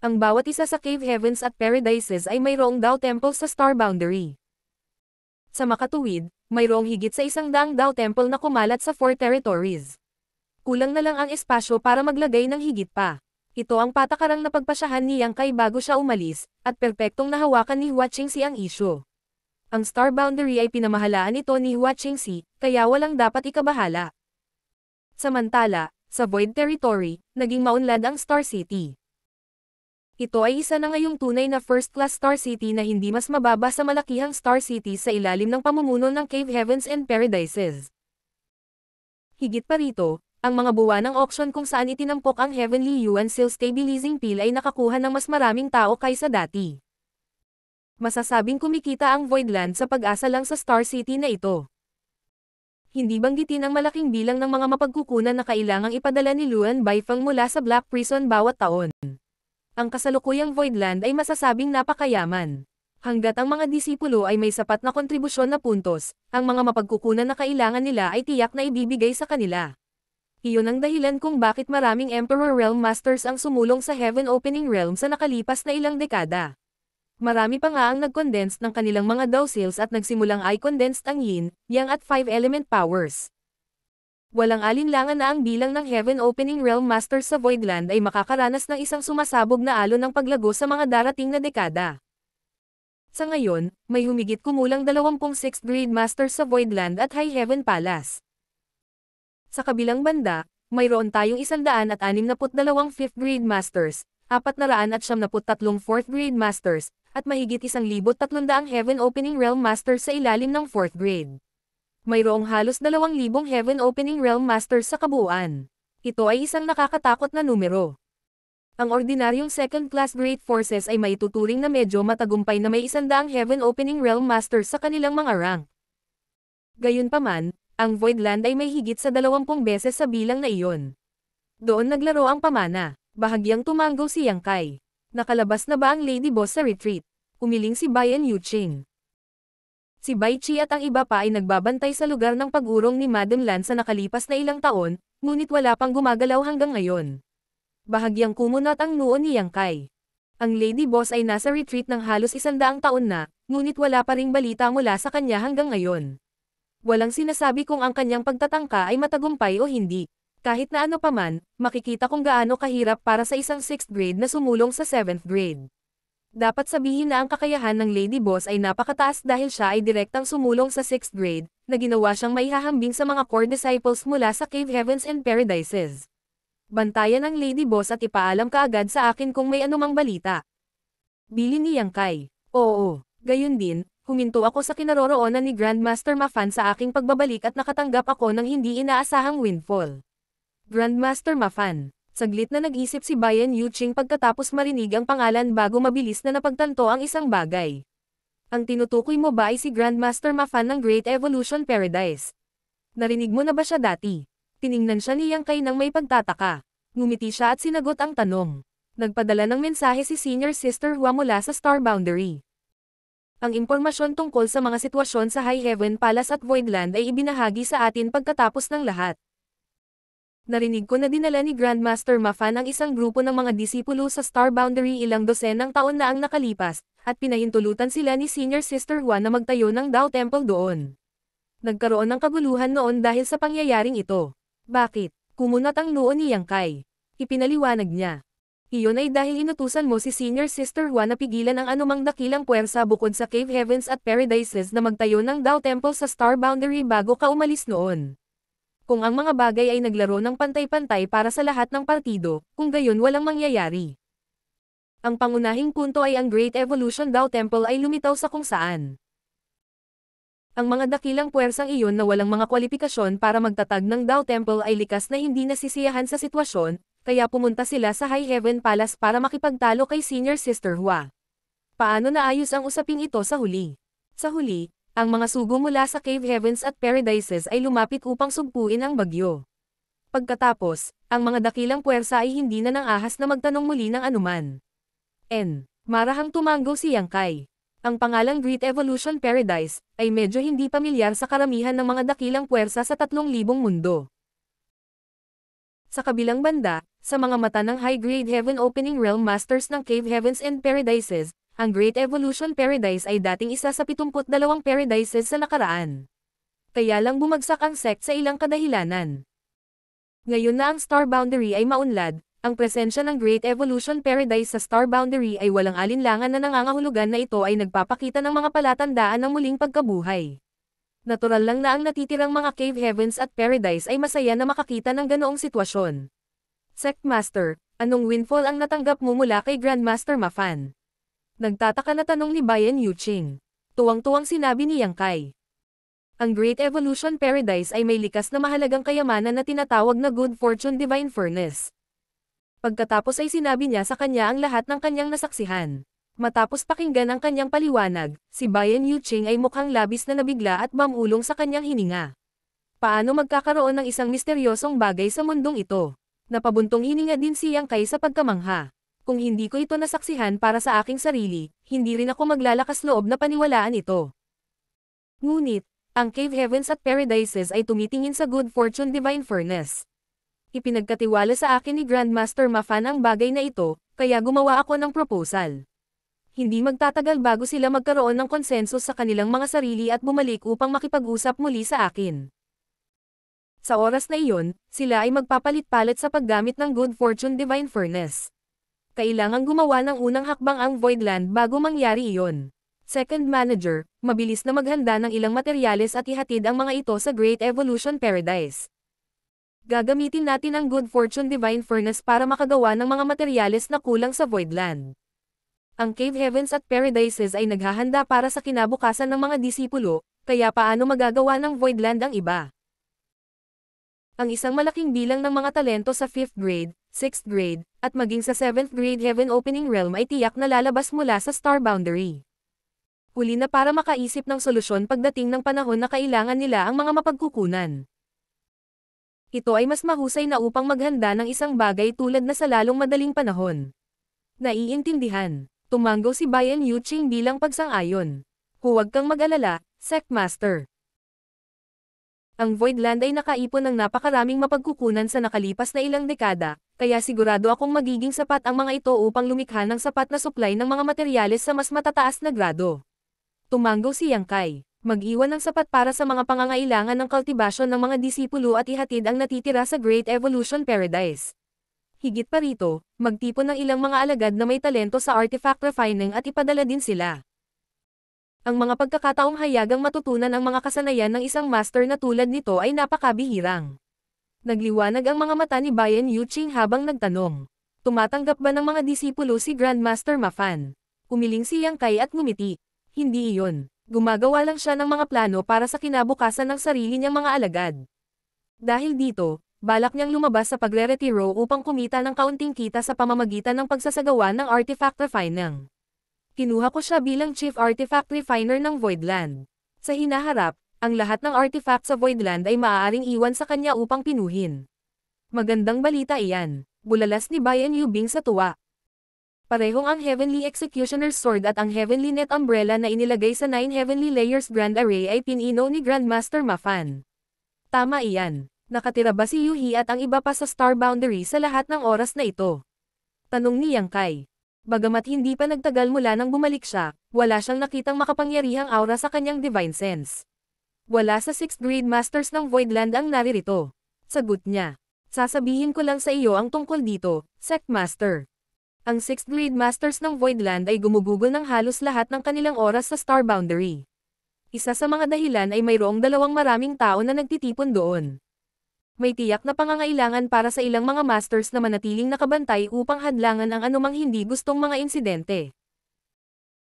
Speaker 1: Ang bawat isa sa Cave Heavens at Paradises ay mayroong Dao Temples sa Star Boundary. Sa makatuwid, mayroong higit sa 100 Dao Temple na kumalat sa 4 territories. Kulang na lang ang espasyo para maglagay ng higit pa. Ito ang patakarang napagpasyahan ni Yang Kai bago siya umalis, at perpektong nahawakan ni Hua Qingxi ang isyu. Ang Star Boundary ay pinamahalaan ito ni Hua Qingxi, kaya walang dapat ikabahala. Samantala, sa Void Territory, naging maunlad ang Star City. Ito ay isa na ngayong tunay na first-class Star City na hindi mas mababa sa malakihang Star City sa ilalim ng pamumuno ng Cave Heavens and Paradises. Higit pa rito, ang mga buwan ng auction kung saan itinampok ang Heavenly Yuan Seal Stabilizing Pill ay nakakuha ng mas maraming tao kaysa dati. Masasabing kumikita ang Voidland sa pag-asa lang sa Star City na ito. Hindi banggitin ang malaking bilang ng mga mapagkukunan na kailangang ipadala ni Luan Baifeng mula sa Black Prison bawat taon. Ang kasalukuyang Voidland ay masasabing napakayaman. Hanggat ang mga disipulo ay may sapat na kontribusyon na puntos, ang mga mapagkukunan na kailangan nila ay tiyak na ibibigay sa kanila. Iyon ang dahilan kung bakit maraming Emperor Realm Masters ang sumulong sa Heaven Opening Realm sa nakalipas na ilang dekada. Marami pa nga ang nag-condense ng kanilang mga Dao Seals at nagsimulang i-condensed ang Yin, Yang at 5-element powers. Walang alinlangan na ang bilang ng Heaven Opening Realm Masters sa Voidland ay makakaranas ng isang sumasabog na alon ng paglago sa mga darating na dekada. Sa ngayon, may humigit kumulang 20 6th grade Masters sa Voidland at High Heaven Palace. Sa kabilang banda, mayroon tayong 162 5th grade Masters, 473 4th grade Masters, at mahigit 1,300 Heaven Opening Realm Masters sa ilalim ng 4th grade. Mayroong halos 2,000 Heaven Opening Realm Masters sa kabuuan. Ito ay isang nakakatakot na numero. Ang ordinaryong second-class Great Forces ay maituturing na medyo matagumpay na may 100 Heaven Opening Realm Masters sa kanilang mga rank. Gayunpaman, ang Voidland ay may higit sa 20 beses sa bilang na iyon. Doon naglaro ang pamana. Bahagyang tumango si Yang Kai. Nakalabas na ba ang Lady Boss sa retreat? Umiling si Bayan Yuqing. Si Bai Qi at ang iba pa ay nagbabantay sa lugar ng pag-urong ni Madam Lan sa nakalipas na ilang taon, ngunit wala pang gumagalaw hanggang ngayon. Bahagyang kumunot ang noo ni Yang Kai. Ang Lady Boss ay nasa retreat ng halos 100 taon na, ngunit wala pa ring balita mula sa kanya hanggang ngayon. Walang sinasabi kung ang kanyang pagtatangka ay matagumpay o hindi. Kahit na ano paman, makikita kung gaano kahirap para sa isang 6th grade na sumulong sa 7th grade. Dapat sabihin na ang kakayahan ng Lady Boss ay napakataas dahil siya ay direktang sumulong sa 6th grade, na ginawa siyang maihahambing sa mga core disciples mula sa Cave Heavens and Paradises. Bantayan ang Lady Boss at ipaalam kaagad sa akin kung may anumang balita. Bilin ni Yang Kai. Oo, gayon din, huminto ako sa kinaroroonan ni Grandmaster Mafan sa aking pagbabalik at nakatanggap ako ng hindi inaasahang windfall. Grandmaster Mafan. Saglit na nag-isip si Bayan Yuching pagkatapos marinig ang pangalan bago mabilis na napagtanto ang isang bagay. Ang tinutukoy mo ba ay si Grandmaster Mafan ng Great Evolution Paradise? Narinig mo na ba siya dati? Tiningnan siya ni Yang Kai nang may pagtataka. Ngumiti siya at sinagot ang tanong. Nagpadala ng mensahe si Senior Sister Hua mula sa Star Boundary. Ang impormasyon tungkol sa mga sitwasyon sa High Heaven Palace at Voidland ay ibinahagi sa atin pagkatapos ng lahat. Narinig ko na dinala ni Grandmaster Mafan ang isang grupo ng mga disipulo sa Star Boundary ilang dosenang taon na ang nakalipas, at pinahintulutan sila ni Senior Sister Hua na magtayo ng Dao Temple doon. Nagkaroon ng kaguluhan noon dahil sa pangyayaring ito. Bakit? Kumunat ang noo ni Yang Kai. Ipinaliwanag niya. Iyon ay dahil inutusan mo si Senior Sister Hua na pigilan ang anumang dakilang puwersa bukod sa Cave Heavens at Paradises na magtayo ng Dao Temple sa Star Boundary bago ka umalis noon. Kung ang mga bagay ay naglaro ng pantay-pantay para sa lahat ng partido, kung gayon walang mangyayari. Ang pangunahing punto ay ang Great Evolution Dao Temple ay lumitaw sa kung saan. Ang mga dakilang puwersang iyon na walang mga kwalifikasyon para magtatag ng Dao Temple ay likas na hindi nasisiyahan sa sitwasyon, kaya pumunta sila sa High Heaven Palace para makipagtalo kay Senior Sister Hua. Paano naayos ang usaping ito sa huli? Sa huli, ang mga sugo mula sa Cave Heavens at Paradises ay lumapit upang sugpuin ang bagyo. Pagkatapos, ang mga dakilang puwersa ay hindi na nang ahas na magtanong muli ng anuman. Marahang tumanggo si Yang Kai. Ang pangalang Great Evolution Paradise ay medyo hindi pamilyar sa karamihan ng mga dakilang puwersa sa 3,000 mundo. Sa kabilang banda, sa mga mata ng High-Grade Heaven Opening Realm Masters ng Cave Heavens and Paradises, ang Great Evolution Paradise ay dating isa sa 72 paradises sa nakaraan. Kaya lang bumagsak ang sect sa ilang kadahilanan. Ngayon na ang Star Boundary ay maunlad, ang presensya ng Great Evolution Paradise sa Star Boundary ay walang alinlangan na nangangahulugan na ito ay nagpapakita ng mga palatandaan ng muling pagkabuhay. Natural lang na ang natitirang mga Cave Heavens at Paradise ay masaya na makakita ng ganoong sitwasyon. Sect Master, anong windfall ang natanggap mo mula kay Grandmaster Mafan? Nagtataka na tanong ni Bayan Yuching. Tuwang-tuwang sinabi ni Yang Kai. Ang Great Evolution Paradise ay may likas na mahalagang kayamanan na tinatawag na Good Fortune Divine Furnace. Pagkatapos ay sinabi niya sa kanya ang lahat ng kanyang nasaksihan. Matapos pakinggan ang kanyang paliwanag, si Bayan Yuching ay mukhang labis na nabigla at mamulong sa kanyang hininga. Paano magkakaroon ng isang misteryosong bagay sa mundong ito? Napabuntong hininga din si Yang Kai sa pagkamangha. Kung hindi ko ito nasaksihan para sa aking sarili, hindi rin ako maglalakas loob na paniwalaan ito. Ngunit, ang Cave Heavens at Paradises ay tumitingin sa Good Fortune Divine Furnace. Ipinagkatiwala sa akin ni Grandmaster Mafan ang bagay na ito, kaya gumawa ako ng proposal. Hindi magtatagal bago sila magkaroon ng konsensus sa kanilang mga sarili at bumalik upang makipag-usap muli sa akin. Sa oras na iyon, sila ay magpapalit-palit sa paggamit ng Good Fortune Divine Furnace. Kailangang gumawa ng unang hakbang ang Voidland bago mangyari iyon. Second Manager, mabilis na maghanda ng ilang materyales at ihatid ang mga ito sa Great Evolution Paradise. Gagamitin natin ang Good Fortune Divine Furnace para makagawa ng mga materyales na kulang sa Voidland. Ang Cave Heavens at Paradises ay naghahanda para sa kinabukasan ng mga disipulo, kaya paano magagawa ng Voidland ang iba? Ang isang malaking bilang ng mga talento sa 5th grade, 6th grade, at maging sa 7th grade Heaven Opening Realm ay tiyak na lalabas mula sa Star Boundary. Huli na para makaisip ng solusyon pagdating ng panahon na kailangan nila ang mga mapagkukunan. Ito ay mas mahusay na upang maghanda ng isang bagay tulad na sa lalong madaling panahon. Naiintindihan. Tumanggo si Bayan Yuching bilang pagsang-ayon. Huwag kang mag-alala, Sect Master. Ang Voidland ay nakaipon ng napakaraming mapagkukunan sa nakalipas na ilang dekada, kaya sigurado akong magiging sapat ang mga ito upang lumikha ng sapat na supply ng mga materyales sa mas matataas na grado. Tumanggo si Yang Kai. Mag-iwan ng sapat para sa mga pangangailangan ng kultibasyon ng mga disipulo at ihatid ang natitira sa Great Evolution Paradise. Higit pa rito, magtipon ng ilang mga alagad na may talento sa artifact refining at ipadala din sila. Ang mga pagkakataong hayagang matutunan ang mga kasanayan ng isang master na tulad nito ay napakabihirang. Nagliwanag ang mga mata ni Bayan Yuqing habang nagtanong. Tumatanggap ba ng mga disipulo si Grandmaster Ma Fan? Umiling si Yang Kai at ngumiti. Hindi iyon. Gumagawa lang siya ng mga plano para sa kinabukasan ng sarili niyang mga alagad. Dahil dito, balak niyang lumabas sa pagre-retiro upang kumita ng kaunting kita sa pamamagitan ng pagsasagawa ng artifact refining. Kinuha ko siya bilang Chief Artifact Refiner ng Voidland. Sa hinaharap, ang lahat ng artifact sa Voidland ay maaaring iwan sa kanya upang pinuhin. Magandang balita iyan, bulalas ni Bayan Yubing sa tuwa. Parehong ang Heavenly Executioner's Sword at ang Heavenly Net Umbrella na inilagay sa 9 Heavenly Layers Grand Array ay pinino ni Grandmaster Ma Fan. Tama iyan. Nakatira ba si Yuhi at ang iba pa sa Star Boundary sa lahat ng oras na ito? Tanong ni Yang Kai. Bagamat hindi pa nagtagal mula nang bumalik siya, wala siyang nakitang makapangyarihang aura sa kanyang Divine Sense. Wala sa 6th Grade Masters ng Voidland ang naririto. Sagot niya. Sasabihin ko lang sa iyo ang tungkol dito, Sect Master. Ang 6th Grade Masters ng Voidland ay gumugugol ng halos lahat ng kanilang oras sa Star Boundary. Isa sa mga dahilan ay mayroong maraming tao na nagtitipon doon. May tiyak na pangangailangan para sa ilang mga masters na manatiling nakabantay upang hadlangan ang anumang hindi gustong mga insidente.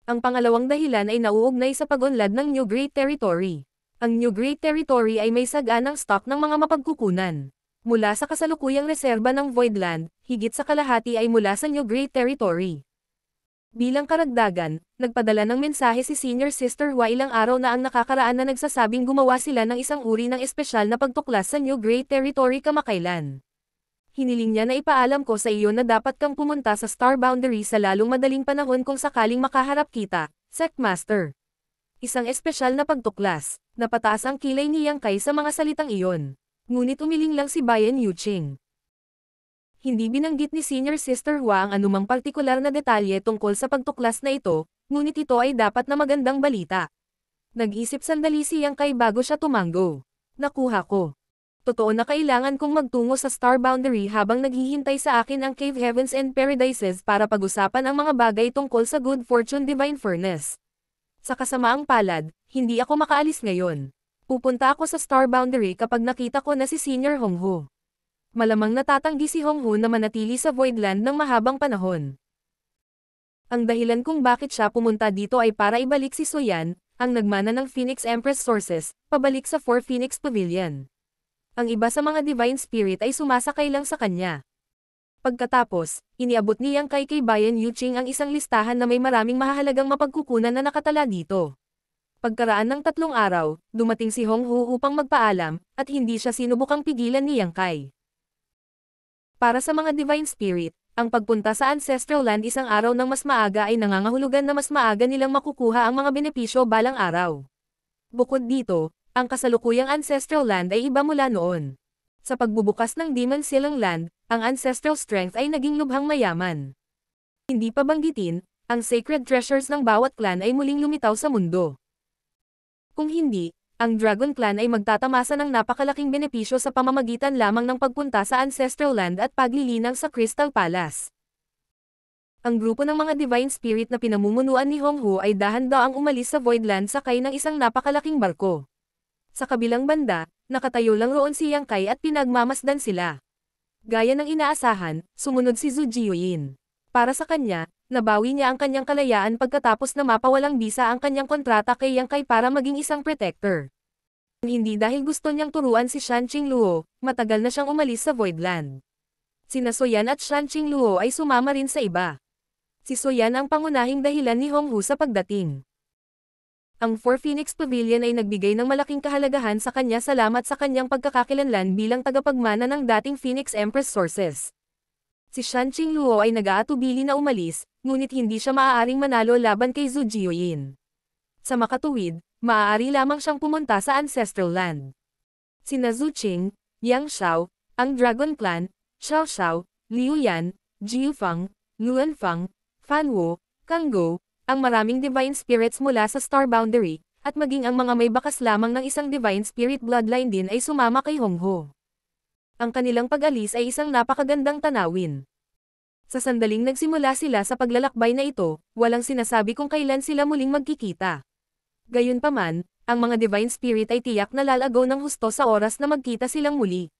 Speaker 1: Ang pangalawang dahilan ay nauugnay sa pag-unlad ng New Great Territory. Ang New Great Territory ay may saganang stock ng mga mapagkukunan. Mula sa kasalukuyang reserba ng Voidland, higit sa kalahati ay mula sa New Great Territory. Bilang karagdagan, nagpadala ng mensahe si Senior Sister Hua ilang araw na ang nakakaraan na nagsasabing gumawa sila ng isang uri ng espesyal na pagtuklas sa New Great Territory kamakailan. Hiniling niya na ipaalam ko sa iyo na dapat kang pumunta sa Star Boundary sa lalong madaling panahon kung sakaling makaharap kita, Sect Master. Isang espesyal na pagtuklas. Napataas ang kilay ni Yang Kai sa mga salitang iyon. Ngunit umiling lang si Bayan Yuqing. Hindi binanggit ni Senior Sister Hua ang anumang partikular na detalye tungkol sa pagtuklas na ito, ngunit ito ay dapat na magandang balita. Nag-isip sandali si Yang Kai bago siya tumango. Nakuha ko. Totoo na kailangan kong magtungo sa Star Boundary habang naghihintay sa akin ang Cave Heavens and Paradises para pag-usapan ang mga bagay tungkol sa Good Fortune Divine Furnace. Sa kasamaang palad, hindi ako makaalis ngayon. Pupunta ako sa Star Boundary kapag nakita ko na si Senior Honghu. Malamang natatanggi si Honghu na manatili sa Voidland ng mahabang panahon. Ang dahilan kung bakit siya pumunta dito ay para ibalik si Soyan, ang nagmana ng Phoenix Empress Sources, pabalik sa 4 Phoenix Pavilion. Ang iba sa mga Divine Spirit ay sumasakay lang sa kanya. Pagkatapos, iniabot ni Yang Kai kay Bayan Yuqing ang isang listahan na may maraming mahahalagang mapagkukunan na nakatala dito. Pagkaraan ng 3 araw, dumating si Honghu upang magpaalam, at hindi siya sinubukang pigilan ni Yang Kai. Para sa mga Divine Spirit, ang pagpunta sa Ancestral Land isang araw ng mas maaga ay nangangahulugan na mas maaga nilang makukuha ang mga benepisyo balang araw. Bukod dito, ang kasalukuyang Ancestral Land ay iba mula noon. Sa pagbubukas ng Demon Silang Land, ang Ancestral Strength ay naging lubhang mayaman. Hindi pa banggitin, ang Sacred Treasures ng bawat clan ay muling lumitaw sa mundo. Kung hindi, ang Dragon Clan ay magtatamasa ng napakalaking benepisyo sa pamamagitan lamang ng pagpunta sa Ancestral Land at paglilinang sa Crystal Palace. Ang grupo ng mga Divine Spirit na pinamumunuan ni Honghu ay dahan-daang umalis sa Voidland sakay ng isang napakalaking barko. Sa kabilang banda, nakatayo lang roon si Yang Kai at pinagmamasdan sila. Gaya ng inaasahan, sumunod si Zhu Jiuyin. Para sa kanya, nabawi niya ang kanyang kalayaan pagkatapos na mapawalang bisa ang kanyang kontrata kay Yang Kai para maging isang protector. Hindi dahil gusto niyang turuan si Shan Qingluo, matagal na siyang umalis sa Voidland. Sina Soyan at Shan Qingluo ay sumama rin sa iba. Si Soyan ang pangunahing dahilan ni Honghu sa pagdating. Ang 4 Phoenix Pavilion ay nagbigay ng malaking kahalagahan sa kanya salamat sa kanyang pagkakakilanlan bilang tagapagmana ng dating Phoenix Empress Sources. Si Shan Qingluo ay nag-aatubili na umalis, ngunit hindi siya maaaring manalo laban kay Zhu Jiuyin. Sa makatuwid, maaari lamang siyang pumunta sa Ancestral Land. Sina Zhu Qing, Yang Xiao, ang Dragon Clan, Xiao Xiao, Liu Yan, Jiu Feng, Luan Feng, Fan Wu, Kang Go, ang maraming Divine Spirits mula sa Star Boundary, at maging ang mga may bakas lamang ng isang Divine Spirit bloodline din ay sumama kay Honghu. Ang kanilang pag-alis ay isang napakagandang tanawin. Sa sandaling nagsimula sila sa paglalakbay na ito, walang sinasabi kung kailan sila muling magkikita. Gayunpaman, ang mga Divine Spirit ay tiyak na lalago ng husto sa oras na magkita silang muli.